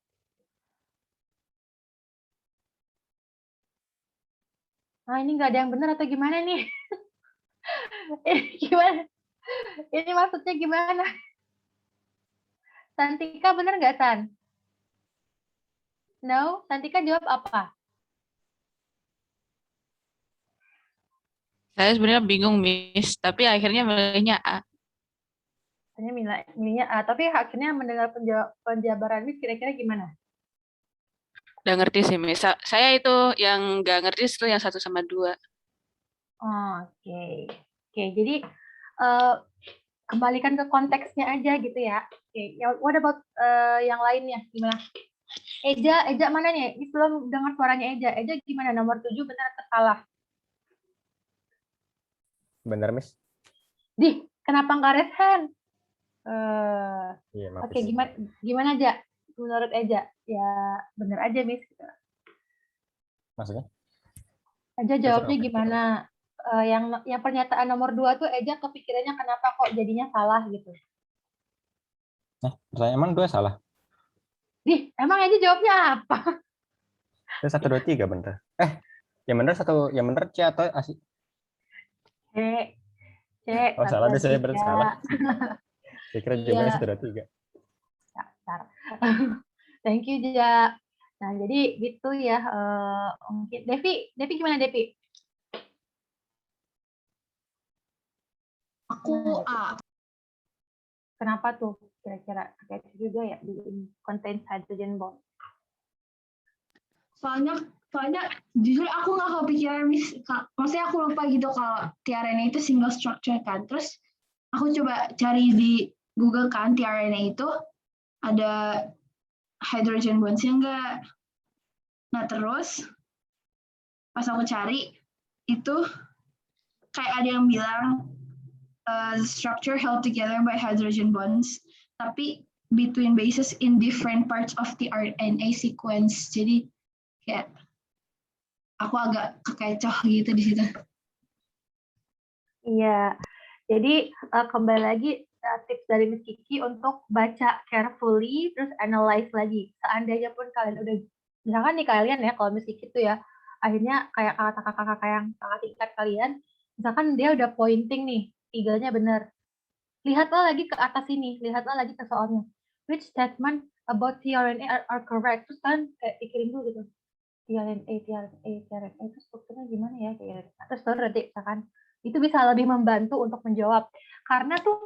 Nah, ini nggak ada yang benar atau gimana nih? Ini gimana? Ini maksudnya gimana? Santika benar nggak, San? No? Santika jawab apa? Saya sebenarnya bingung, Miss, tapi akhirnya milihnya A. Hanya milihnya A, tapi akhirnya mendengar penjabaran Miss kira-kira gimana? Udah ngerti sih, Miss. Saya itu yang nggak ngerti itu yang 1 sama 2. Oke. Oke, jadi kembalikan ke konteksnya aja gitu ya. Oke, what about yang lainnya? Gimana? Eja mana nih? Ini belum dengar suaranya Eja. Eja gimana? Nomor 7 benar atau salah? Benar, Miss. Di, kenapa nggak raise hand? Iya, maaf, Oke, Miss. gimana aja? Menurut Eja, ya benar aja, Miss. Maksudnya? Eja jawabnya Oke. gimana? Yang pernyataan nomor 2 tuh Eja kepikirannya kenapa kok jadinya salah gitu. Pertanyaan emang 2 salah? Di, emang Eja jawabnya apa? Itu 1, 2, 3 bener. Yang bener C atau A sih? C. Oh, salah deh, saya 1, 2, berarti 3. salah. Saya kira jawabannya 1, 2, 3. Dasar. Thank you, Ja. Nah, jadi gitu ya. Mungkin Devi gimana, Devi? Aku A. Kenapa tuh kira-kira terkait juga ya di contain hydrogen bond? Soalnya jujur aku nggak kepikiran, Miss. Maksudnya aku lupa gitu kalau tRNA itu single structure kan. Terus aku coba cari di Google kan, tRNA itu ada hydrogen bonds-nya enggak. Nah, terus pas aku cari itu kayak ada yang bilang structure held together by hydrogen bonds, tapi between bases in different parts of the RNA sequence. Jadi kayak aku agak kekecoh gitu di situ. Iya, jadi kembali lagi tips dari Miss Kiki untuk baca carefully, terus analyze lagi. Seandainya pun kalian udah, misalkan nih kalian ya, kalau Miss Kiki tuh ya, akhirnya kayak kakak-kakak yang kakak tingkat kalian, misalkan dia udah pointing nih, 3-nya benar. Lihatlah lagi ke atas ini, lihatlah lagi ke soalnya. Which statement about tRNA are correct? Terus kan kayak pikirin dulu gitu. tRNA, itu strukturnya gimana ya? Terus baru nanti misalkan itu bisa lebih membantu untuk menjawab. Karena tuh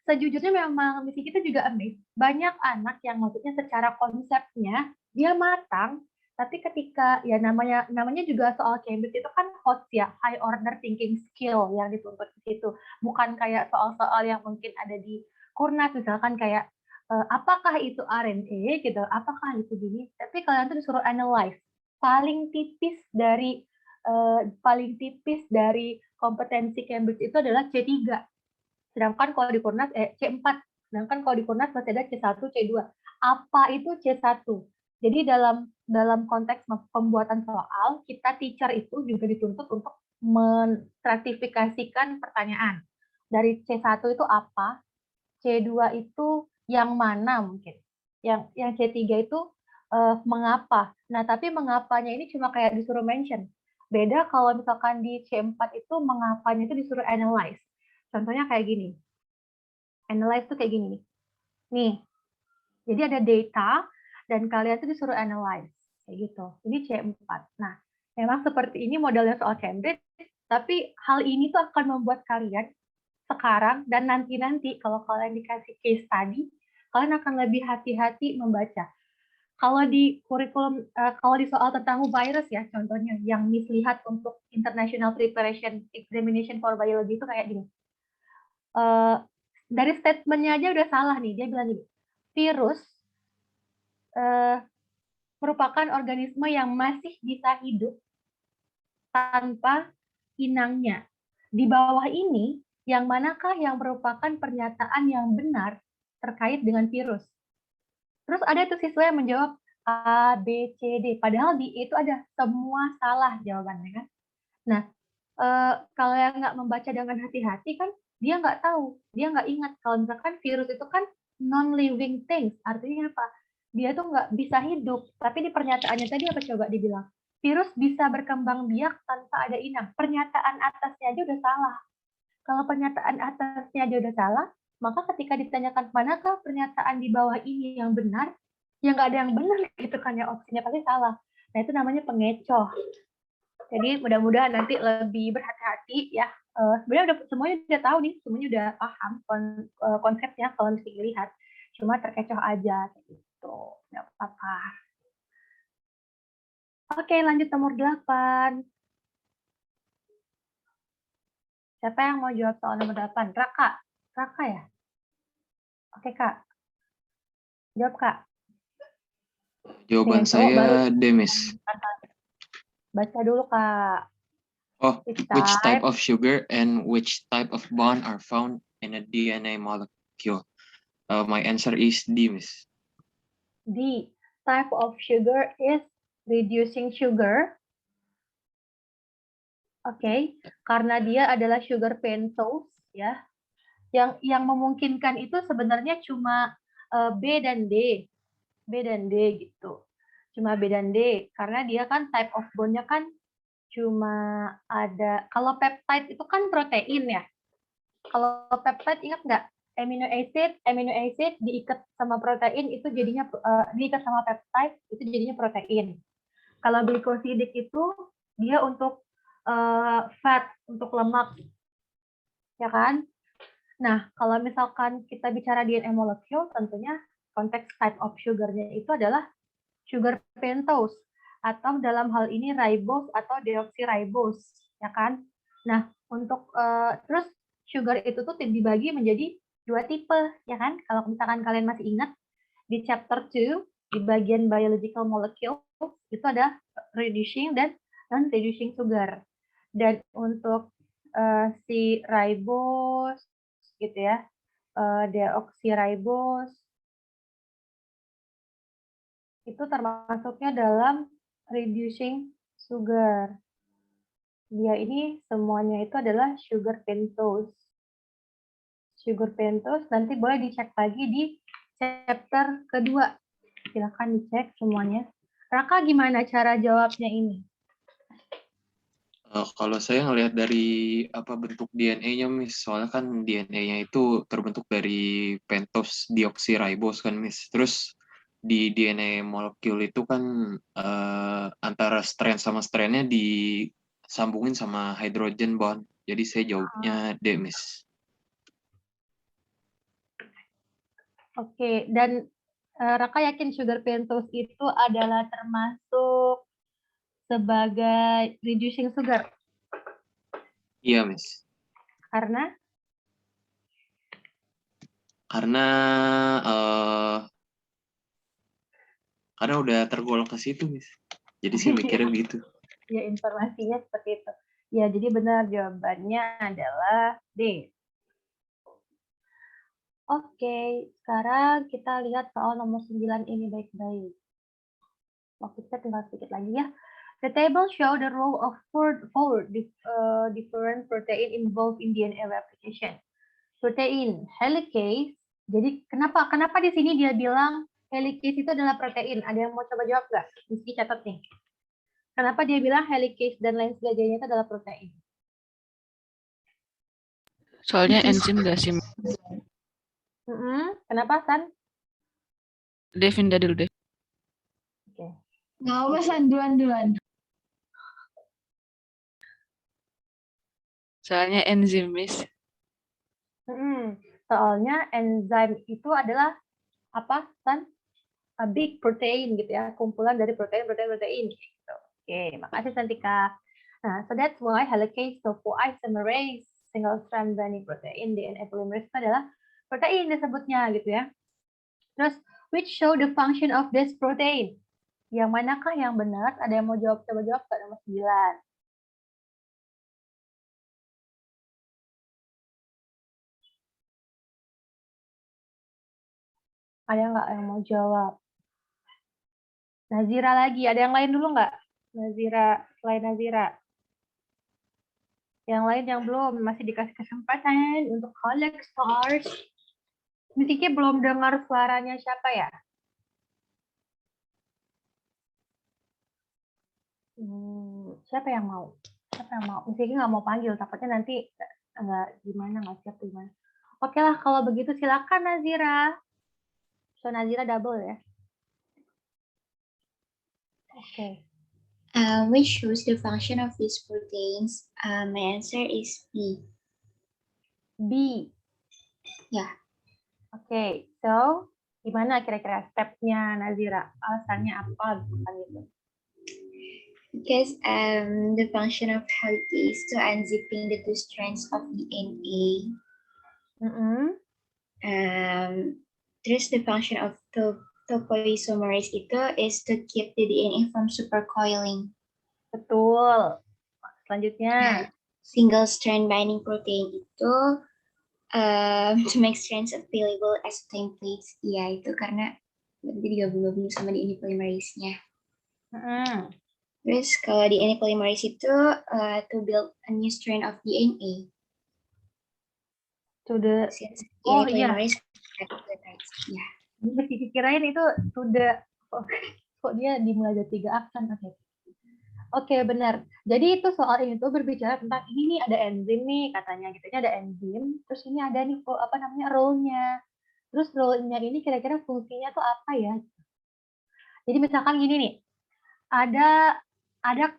sejujurnya memang misi kita juga amazed. Banyak anak yang maksudnya secara konsepnya dia matang, tapi ketika ya namanya juga soal Cambridge itu kan hot ya, high order thinking skill yang dituntut di situ. Bukan kayak soal-soal yang mungkin ada di Kurnas misalkan kayak apakah itu RNA gitu, apakah itu gini, tapi kalian tuh disuruh analyze paling tipis dari kompetensi Cambridge itu adalah C3. Sedangkan kalau di Kurnas C4. Sedangkan kalau di Kurnas masih ada C1, C2. Apa itu C1? Jadi dalam konteks pembuatan soal, kita teacher itu juga dituntut untuk menstratifikasikan pertanyaan. Dari C1 itu apa? C2 itu yang mana mungkin? Yang C3 itu mengapa? Nah, tapi mengapanya ini cuma kayak disuruh mention. Beda kalau misalkan di C4 itu mengapanya itu disuruh analyze. Contohnya kayak gini. Analyze tuh kayak gini. Nih, jadi ada data dan kalian tuh disuruh analyze. Kayak gitu. Ini C4. Nah, memang seperti ini modelnya soal Cambridge, tapi hal ini tuh akan membuat kalian sekarang dan nanti-nanti kalau kalian dikasih case study, kalian akan lebih hati-hati membaca. Kalau di kurikulum, kalau di soal tentang virus ya, contohnya yang Miss lihat untuk International Preparation Examination for Biology itu kayak gini. Dari statementnya aja udah salah nih, dia bilang gini, virus merupakan organisme yang masih bisa hidup tanpa inangnya. Di bawah ini, yang manakah yang merupakan pernyataan yang benar terkait dengan virus? Terus ada tuh siswa yang menjawab A, B, C, D. Padahal di itu ada semua salah jawabannya kan. Nah, kalau yang nggak membaca dengan hati-hati kan dia nggak tahu, dia nggak ingat kalau misalkan virus itu kan non-living things, artinya apa? Dia tuh nggak bisa hidup, tapi di pernyataannya tadi apa coba dibilang? Virus bisa berkembang biak tanpa ada inang. Pernyataan atasnya aja udah salah. Kalau pernyataan atasnya aja udah salah, maka ketika ditanyakan manakah pernyataan di bawah ini yang benar, ya nggak ada yang benar gitu kan ya, opsinya pasti salah. Nah itu namanya pengecoh. Jadi mudah-mudahan nanti lebih berhati-hati ya. Sebenarnya semuanya udah tahu nih, semuanya udah paham konsepnya kalau mesti dilihat. Cuma terkecoh aja gitu. Nggak apa-apa. Oke, lanjut nomor 8. Siapa yang mau jawab soal nomor 8? Raka. Raka ya? Oke, Kak. Jawab, Kak. Jawaban Oke, cowok baru. saya Demis. Baca dulu, Kak. Oh, which type of sugar and which type of bond are found in a DNA molecule? My answer is D, Miss. D. Type of sugar is reducing sugar. Oke, karena dia adalah sugar pentose ya. Yang memungkinkan itu sebenarnya cuma B dan D. B dan D gitu. Cuma B dan D karena dia kan type of bond-nya kan cuma ada, kalau peptide itu kan protein ya. Kalau peptide ingat nggak? Amino acid diikat sama protein itu jadinya diikat sama peptide itu jadinya protein. Kalau glikosidik itu dia untuk fat, untuk lemak, ya kan? Nah, kalau misalkan kita bicara DNA molecule, tentunya konteks type of sugar-nya itu adalah sugar pentose atau dalam hal ini ribose atau deoxyribose, ya kan? Nah, untuk terus sugar itu tuh dibagi menjadi 2 tipe, ya kan? Kalau misalkan kalian masih ingat di chapter 2 di bagian biological molecule itu ada reducing dan non-reducing sugar. Dan untuk si ribose gitu ya, deoxyribose itu termasuknya dalam reducing sugar. Dia ini semuanya itu adalah sugar pentose. Sugar pentose nanti boleh dicek lagi di chapter kedua. Silahkan dicek semuanya. Raka gimana cara jawabnya ini? Kalau saya ngelihat dari bentuk DNA-nya, Miss, soalnya kan DNA-nya itu terbentuk dari pentose deoxyribose kan, Miss. Terus di DNA molekul itu kan antara strand sama strand-nya disambungin sama hydrogen bond. Jadi saya jawabnya D, Miss. Oke, dan Raka yakin sugar pentose itu adalah termasuk sebagai reducing sugar? Iya, Miss. Karena? Karena udah tergolong ke situ, Miss. Jadi saya mikirnya begitu. Ya, informasinya seperti itu. Ya, jadi benar jawabannya adalah D. Oke, sekarang kita lihat soal nomor 9 ini baik-baik. Waktu kita tinggal sedikit lagi ya. The table show the role of four different protein involved in DNA replication. Protein helicase. Jadi kenapa di sini dia bilang helicase itu adalah protein? Ada yang mau coba jawab nggak? Mesti catat nih. Kenapa dia bilang helicase dan lain sebagainya itu adalah protein? Soalnya enzim nggak sih? Kenapa, San? Devin dulu deh. Oke. Nggak apa, San, duluan. Soalnya enzim, Miss. Soalnya enzim itu adalah apa, San? A big protein gitu ya, kumpulan dari protein gitu. Oke, makasih Santika. Nah, so that's why helicase topoisomerase single strand binding protein DNA polymerase itu adalah protein disebutnya gitu ya. Terus which show the function of this protein? Yang manakah yang benar? Ada yang mau jawab? Coba jawab ke nomor 9. Ada nggak yang mau jawab? Nazira lagi. Ada yang lain dulu nggak? Nazira, selain Nazira. Yang lain yang belum, masih dikasih kesempatan untuk collect stars. Miss Kiki belum dengar suaranya siapa ya? Siapa yang mau? Siapa yang mau? Miss Kiki nggak mau panggil, takutnya nanti nggak gimana, nggak siap gimana. Oke lah, kalau begitu silakan Nazira. So Nazira double ya. Oke. Which shows the function of these proteins? My answer is B. B. Ya. Oke, so gimana kira-kira stepnya Nazira? Alasannya apa gitu? Because the function of helicase is to unzipping the two strands of DNA. Terus the function of topoisomerase itu is to keep the DNA from supercoiling. Betul. Selanjutnya. Single strand binding protein itu to make strands available as templates. Ya, itu karena nanti digabung-gabung sama DNA polymerase-nya. Terus kalau DNA polymerase itu to build a new strand of DNA. To the polymerase. Ya. Mesti dikirain itu sudah kok dia dimulai dari 3 aksen. Oke, benar. Jadi itu soal ini tuh berbicara tentang ini nih ada enzim nih katanya gitu. Ini ada enzim, terus ini ada nih apa namanya role-nya. Terus role-nya ini kira-kira fungsinya tuh apa ya? Jadi misalkan gini nih. Ada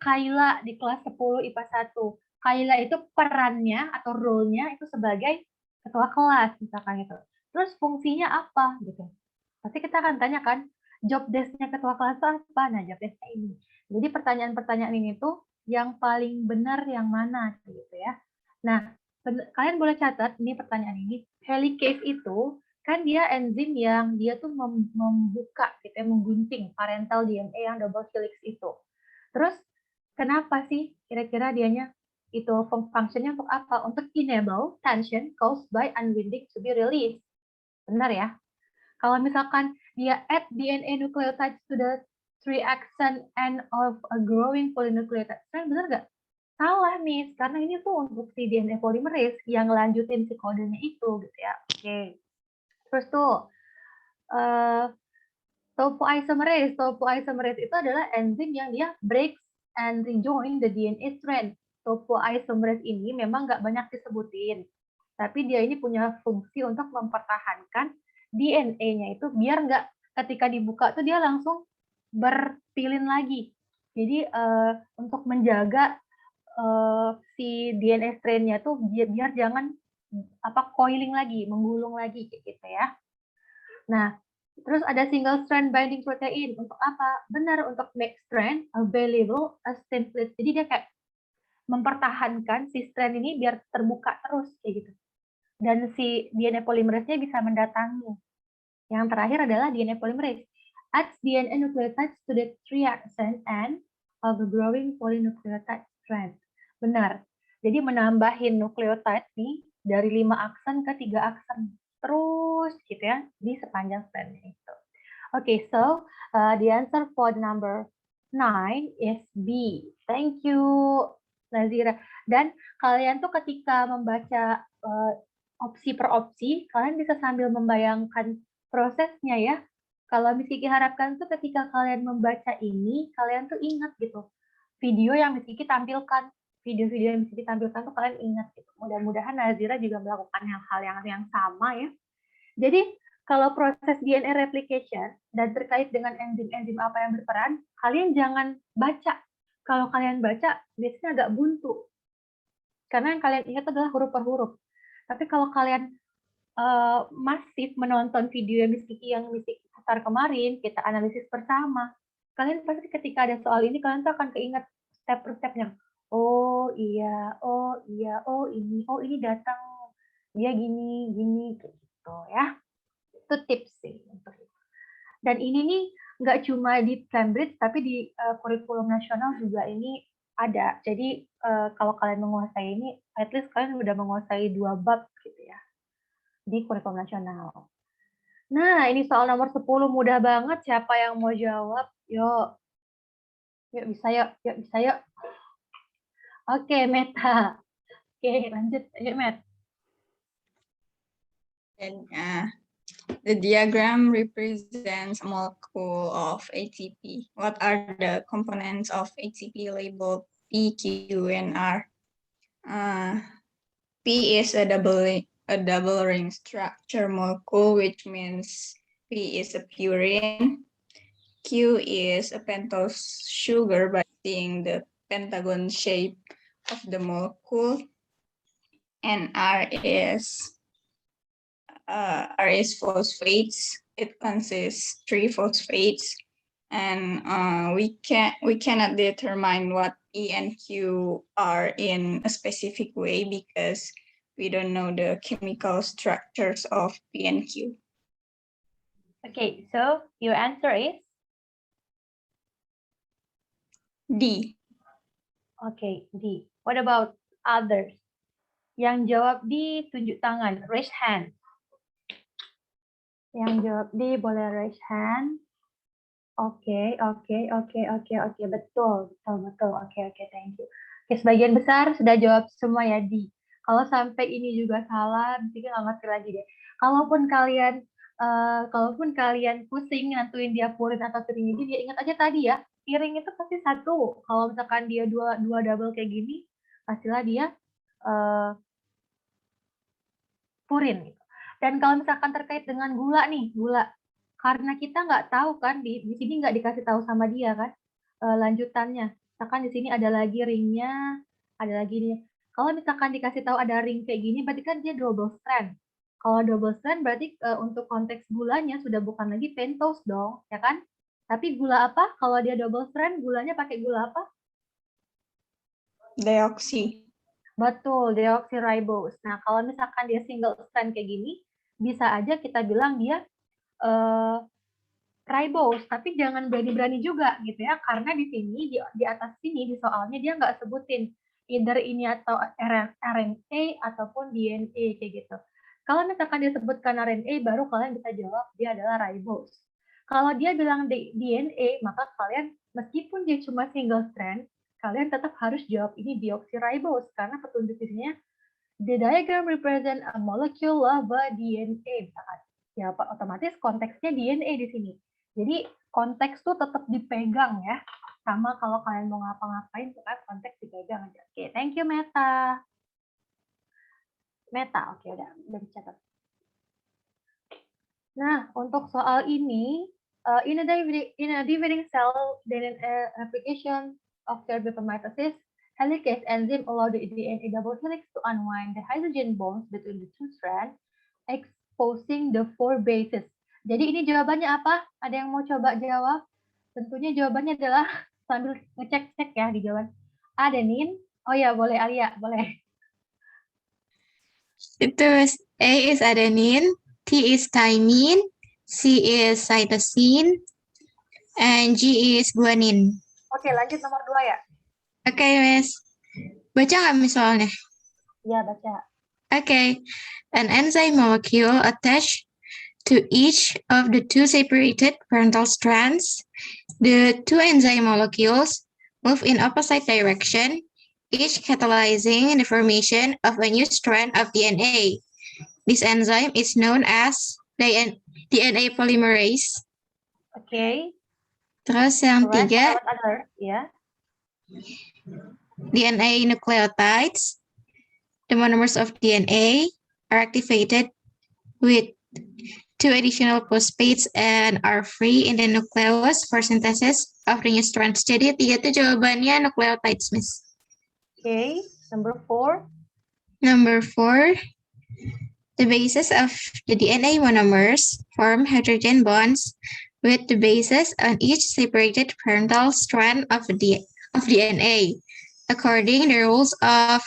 Kayla di kelas 10 IPA 1. Kayla itu perannya atau role-nya itu sebagai ketua kelas misalkan gitu. Terus fungsinya apa gitu. Pasti kita akan tanya kan, job desk-nya ketua kelas itu apa? Nah, job desk-nya ini. Jadi pertanyaan-pertanyaan ini tuh yang paling benar yang mana gitu ya. Nah, kalian boleh catat ini pertanyaan ini. Helicase itu kan dia enzim yang dia tuh membuka gitu ya, menggunting parental DNA yang double helix itu. Terus kenapa sih kira-kira dianya itu fungsinya untuk apa? Untuk enable tension caused by unwinding to be released. Benar ya? Kalau misalkan dia add DNA nucleotides to the 3-axon end of a growing polynucleotide strand, benar nggak? Salah nih, karena ini tuh untuk si DNA polymerase yang lanjutin si kodenya itu gitu ya. Oke. Terus tuh topoisomerase itu adalah enzim yang dia breaks and rejoin the DNA strand. Topoisomerase ini memang nggak banyak disebutin, tapi dia ini punya fungsi untuk mempertahankan DNA-nya itu biar nggak ketika dibuka tuh dia langsung berpilin lagi. Jadi untuk menjaga si DNA strand-nya tuh biar jangan coiling lagi, menggulung lagi gitu ya. Nah, terus ada single strand binding protein untuk apa? Benar, untuk make strand available as template. Jadi dia kayak mempertahankan si strand ini biar terbuka terus kayak gitu. Dan si DNA polymerase-nya bisa mendatangi. Yang terakhir adalah DNA polymerase. Adds DNA nucleotides to the 3-axon end of the growing polynucleotide strand. Benar. Jadi menambahin nukleotide nih dari 5 aksen ke 3 aksen. Terus gitu ya di sepanjang strand itu. Okay, so the answer for number 9 is B. Thank you, Nazira. Dan kalian tuh ketika membaca opsi per opsi, kalian bisa sambil membayangkan prosesnya ya. Kalau Miss Kiki harapkan tuh ketika kalian membaca ini, kalian tuh ingat gitu. Video yang Miss Kiki tampilkan, video-video yang Miss Kiki tampilkan tuh kalian ingat gitu. Mudah-mudahan Nazira juga melakukan hal yang sama ya. Jadi kalau proses DNA replication dan terkait dengan enzim-enzim apa yang berperan, kalian jangan baca. Kalau kalian baca, biasanya agak buntu. Karena yang kalian ingat adalah huruf per huruf. Tapi kalau kalian masif menonton video Miss Kiki yang Miss Kiki putar kemarin, kita analisis bersama, kalian pasti ketika ada soal ini, kalian tuh akan keinget step per stepnya. Oh iya, oh iya, oh ini datang, dia gini, gitu ya. Itu tips sih untuk itu. Dan ini nih nggak cuma di Cambridge, tapi di kurikulum nasional juga ini ada. Jadi kalau kalian menguasai ini, at least kalian udah menguasai 2 bab gitu ya di kurikulum nasional. Nah, ini soal nomor 10 mudah banget. Siapa yang mau jawab? Yuk bisa yuk. Oke, Meta. Oke, lanjut. Ayo, Matt. And the diagram represents a molecule of ATP. What are the components of ATP labeled P, Q, and R? P is a double ring structure molecule, which means P is a purine. Q is a pentose sugar by seeing the pentagon shape of the molecule. And R is phosphates. It consists 3 phosphates, and we cannot determine what E and Q are in a specific way because we don't know the chemical structures of P and Q. Okay, so your answer is D. okay, D. What about others? Yang jawab D, tunjuk tangan, raise hand. Yang jawab D, boleh raise hand. Oke, betul. Oke, thank you. Oke, sebagian besar sudah jawab semua ya D. Kalau sampai ini juga salah, mungkin nggak ngerti lagi deh. Kalaupun kalian pusing nentuin dia purin atau piring, dia ingat aja tadi ya, piring itu pasti satu. Kalau misalkan dia dua double kayak gini, pastilah dia purin. Gitu. Dan kalau misalkan terkait dengan gula nih, karena kita nggak tahu kan di sini nggak dikasih tahu sama dia kan lanjutannya. Misalkan di sini ada lagi ringnya, ada lagi nih. Kalau misalkan dikasih tahu ada ring kayak gini, berarti kan dia double strand. Kalau double strand berarti untuk konteks gulanya sudah bukan lagi pentose dong, ya kan? Tapi gula apa? Kalau dia double strand, gulanya pakai gula apa? Deoksi. Betul, deoxyribose. Nah, kalau misalkan dia single strand kayak gini, bisa aja kita bilang dia ribose, tapi jangan berani-berani juga gitu ya, karena di sini di atas sini di soalnya dia nggak sebutin either ini atau RNA ataupun DNA kayak gitu. Kalau misalkan dia sebutkan RNA, baru kalian bisa jawab dia adalah ribose. Kalau dia bilang DNA, maka kalian meskipun dia cuma single strand, kalian tetap harus jawab ini deoxyribose karena petunjuk di sini the diagram represent a molecule of a DNA misalkan. Ya, otomatis konteksnya DNA di sini. Jadi konteks tuh tetap dipegang ya. Sama kalau kalian mau ngapa-ngapain, kan konteks dipegang aja. Oke, thank you Meta. Oke udah dicatat. Nah, untuk soal ini, in a dividing cell DNA application of terbium mitosis, helicase enzyme allow the DNA double helix to unwind the hydrogen bonds between the two strands, exposing the 4 bases. Jadi ini jawabannya apa? Ada yang mau coba jawab? Tentunya jawabannya adalah sambil ngecek-cek ya di jawaban. Adenin. Oh ya, boleh Alia, boleh. Itu A is adenine, T is thymine, C is cytosine, and G is guanine. Oke, lanjut nomor 2 ya. Oke, Miss. Baca nggak Miss soalnya? Ya, baca. Okay, an enzyme molecule attached to each of the 2 separated parental strands. The 2 enzyme molecules move in opposite direction, each catalyzing the formation of a new strand of DNA. This enzyme is known as DNA polymerase. Okay. Terus yang 3, yeah. DNA nucleotides. The monomers of DNA are activated with 2 additional phosphates and are free in the nucleus for synthesis of the new strands. Jadi 3 itu jawabannya nucleotides, Miss. Okay, number 4. Number 4, the bases of the DNA monomers form hydrogen bonds with the bases on each separated parental strand of DNA, according to the rules of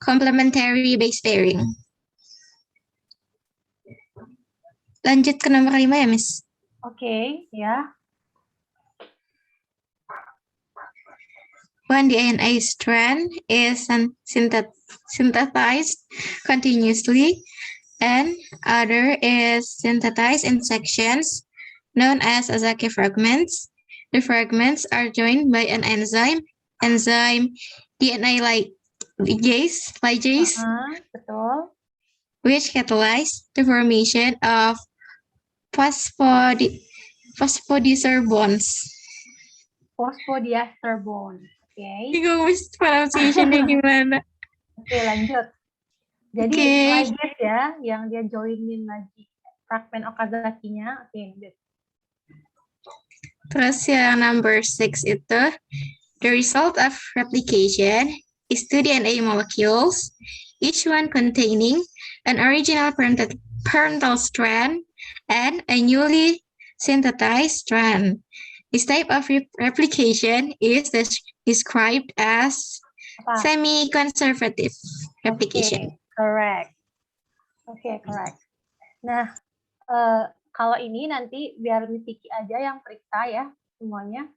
complementary base pairing. Lanjut ke nomor 5 ya, Miss. Oke, ya. One DNA strand is synthesized continuously, and other is synthesized in sections known as Azaki fragments. The fragments are joined by an enzyme DNA ligase, Betul. which catalyze the formation of phosphodiester bonds. Phosphodiester bonds. Oke. Bingung pronunciation-nya gimana. Oke, lanjut. Jadi ligase ya, yang dia joinin lagi fragmen Okazaki-nya. Oke, lanjut. Terus yang number 6 itu, the result of replication is two DNA molecules, each one containing an original parental strand and a newly synthesized strand. This type of replication is described as semi-conservative replication. Correct. Oke, correct. Nah, kalau ini nanti biar Miss Kiki aja yang periksa ya semuanya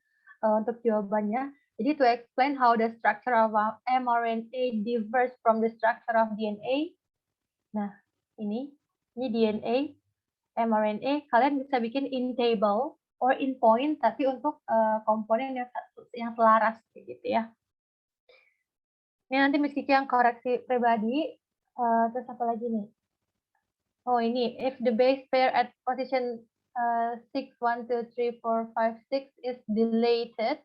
untuk jawabannya. Jadi to explain how the structure of mRNA differs from the structure of DNA. Nah, ini DNA, mRNA, kalian bisa bikin in table or in point, tapi untuk komponen yang selaras gitu ya. Ini nanti Miss Kiki yang koreksi pribadi. Terus apa lagi nih? Oh ini, if the base pair at position 6, 1, 2, 3, 4, 5, 6 is deleted,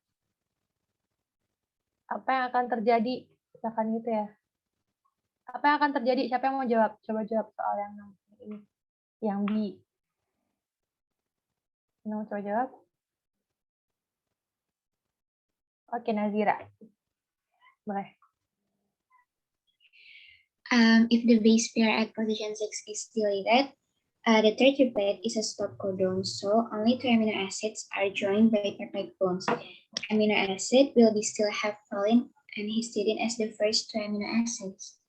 apa yang akan terjadi? Misalkan gitu ya. Apa yang akan terjadi? Siapa yang mau jawab? Coba jawab soal yang ini. Yang B. Mau coba jawab? Oke, Nazira. Boleh. If the base pair at position 6 is deleted, the third triplet is a stop codon, so only 2 amino acids are joined by peptide bonds. Amino acid will still have valine and histidine as the first 2 amino acids.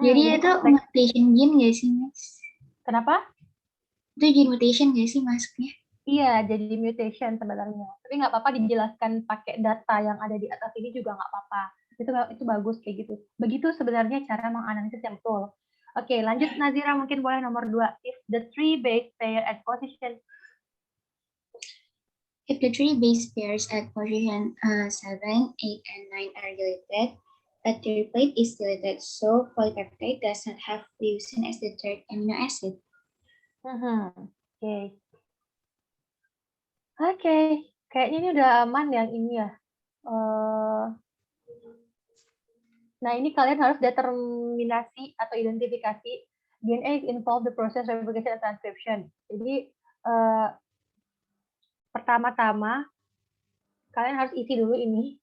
Jadi itu mutation gene nggak sih, Mas? Kenapa? Itu gene mutation nggak sih maksudnya? Iya, jadi mutation sebenarnya. Tapi nggak apa-apa dijelaskan pakai data yang ada di atas ini juga nggak apa-apa. Itu bagus kayak gitu. Begitu sebenarnya cara menganalisis yang betul. Oke, lanjut Nazira, mungkin boleh nomor 2. If the three base pair at position at position 7, 8, and 9 are deleted, a triplet is deleted, so polypeptide does not have leucine as the third amino acid. Oke, kayaknya ini udah aman yang ini ya. Nah, ini kalian harus determinasi atau identifikasi DNA involve the process replication and transcription. Jadi, pertama-tama, kalian harus isi dulu ini.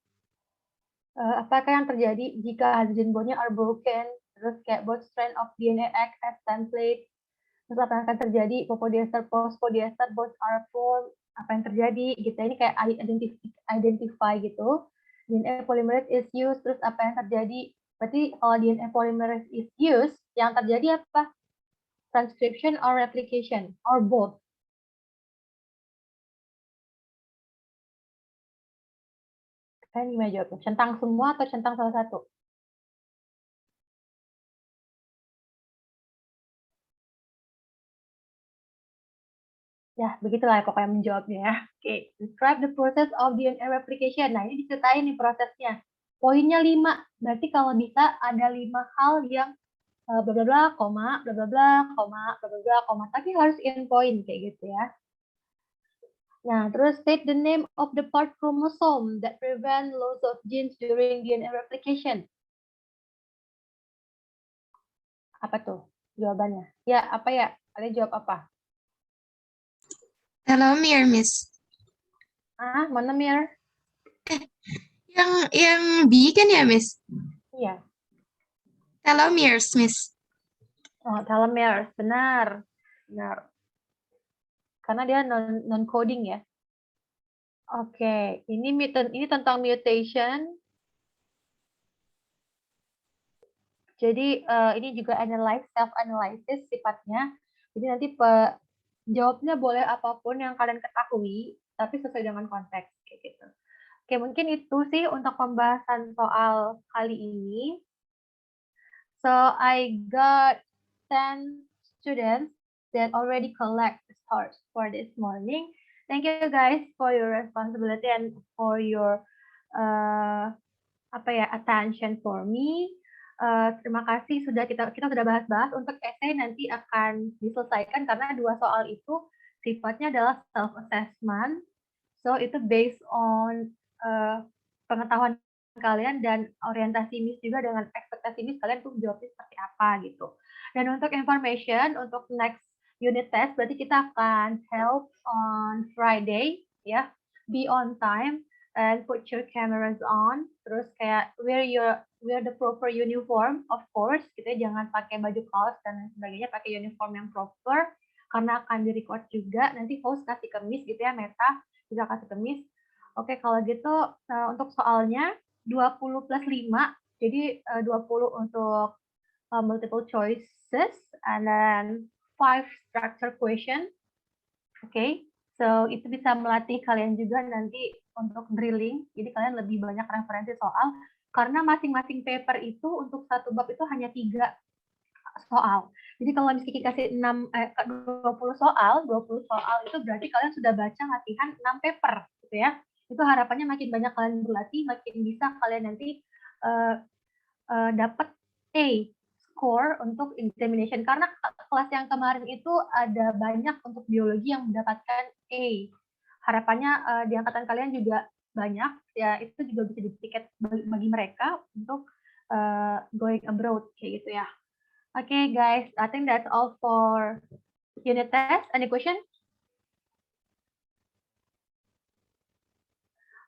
Apakah yang terjadi jika hydrogen bond-nya are broken, terus kayak both strand of DNA act as template, terus apa yang akan terjadi, phosphodiester, bonds are formed, apa yang terjadi, gitu. Ini kayak identify gitu. DNA polymerase is used, terus apa yang terjadi? Berarti kalau DNA polymerase is used, yang terjadi apa? Transcription or replication, or both? Kalian gimana jawabnya? Centang semua atau centang salah satu? Ya, begitulah pokoknya menjawabnya ya. Oke, describe the process of DNA replication. Nah, ini diceritain nih prosesnya. Poinnya 5. Berarti kalau bisa ada 5 hal yang bla bla bla, koma, bla bla bla, koma, bla bla bla, koma. Tapi harus in point kayak gitu ya. Nah, terus state the name of the part chromosome that prevent loss of genes during DNA replication. Apa tuh jawabannya? Ya, apa ya? Kalian jawab apa? Telomere, Miss. Monomer? Yang B kan ya, Miss? Iya. Telomeres, Miss. Oh, telomeres, benar. Benar. Karena dia non-coding ya. Oke, ini tentang mutation. Jadi ini juga self-analysis sifatnya. Jadi nanti jawabnya boleh apapun yang kalian ketahui, tapi sesuai dengan konteks kayak gitu. Oke, mungkin itu sih untuk pembahasan soal kali ini. So I got 10 students that already collect the stars for this morning. Thank you guys for your responsibility and for your attention for me. Terima kasih sudah kita sudah bahas-bahas. Untuk essay nanti akan diselesaikan karena 2 soal itu sifatnya adalah self assessment. So itu based on pengetahuan kalian dan orientasi Miss juga dengan ekspektasi Miss kalian tuh jawabnya seperti apa gitu. Dan untuk information untuk next unit test berarti kita akan help on Friday ya. Be on time and put your cameras on. Terus kayak wear the proper uniform of course gitu ya, jangan pakai baju kaos dan sebagainya, pakai uniform yang proper karena akan di-record juga. Nanti host kasih ke Miss gitu ya, Meta bisa kasih ke Miss. Oke, kalau gitu untuk soalnya 20 plus 5, jadi 20 untuk multiple choices, and then 5 structure question. Oke, so itu bisa melatih kalian juga nanti untuk drilling, jadi kalian lebih banyak referensi soal, karena masing-masing paper itu untuk satu bab itu hanya 3 soal. Jadi kalau misalnya kasih 20 soal itu berarti kalian sudah baca latihan 6 paper gitu ya. Itu harapannya makin banyak kalian berlatih, makin bisa kalian nanti dapat A score untuk examination. Karena kelas yang kemarin itu ada banyak untuk biologi yang mendapatkan A. Harapannya di angkatan kalian juga banyak, ya itu juga bisa jadi tiket bagi mereka untuk going abroad kayak gitu ya. Okay, guys, I think that's all for unit test. Any question?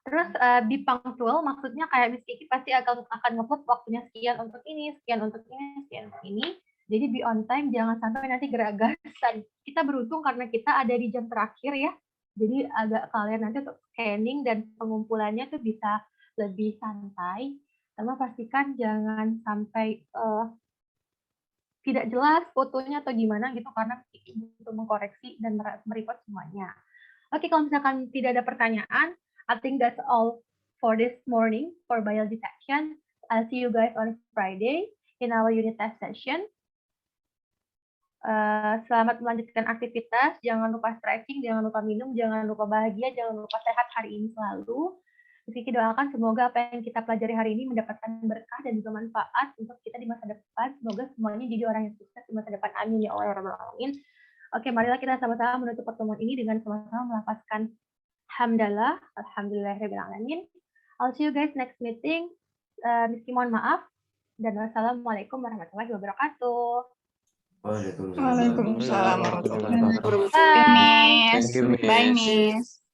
Terus be punctual, maksudnya kayak Miss Kiki pasti akan nge-put waktunya sekian untuk ini, sekian untuk ini, sekian untuk ini. Jadi be on time, jangan sampai nanti geragasan. Kita beruntung karena kita ada di jam terakhir ya. Jadi agak kalian nanti untuk scanning dan pengumpulannya tuh bisa lebih santai. Sama pastikan jangan sampai tidak jelas fotonya atau gimana gitu karena untuk mengkoreksi dan merecord semuanya. Oke, kalau misalkan tidak ada pertanyaan, I think that's all for this morning for biology section. I'll see you guys on Friday in our unit test session. Selamat melanjutkan aktivitas, jangan lupa stretching, jangan lupa minum, jangan lupa bahagia, jangan lupa sehat hari ini selalu. Kita doakan semoga apa yang kita pelajari hari ini mendapatkan berkah dan juga manfaat untuk kita di masa depan. Semoga semuanya jadi orang yang sukses di masa depan. Amin ya Allah ya Rabbal Alamin. Oke, marilah kita sama-sama menutup pertemuan ini dengan sama-sama melafazkan hamdalah, alhamdulillahirabbil alamin. I'll see you guys next meeting. Miski mohon maaf dan wassalamualaikum warahmatullahi wabarakatuh. Waalaikumsalam warahmatullahi wabarakatuh. Bye. Bye, Miss.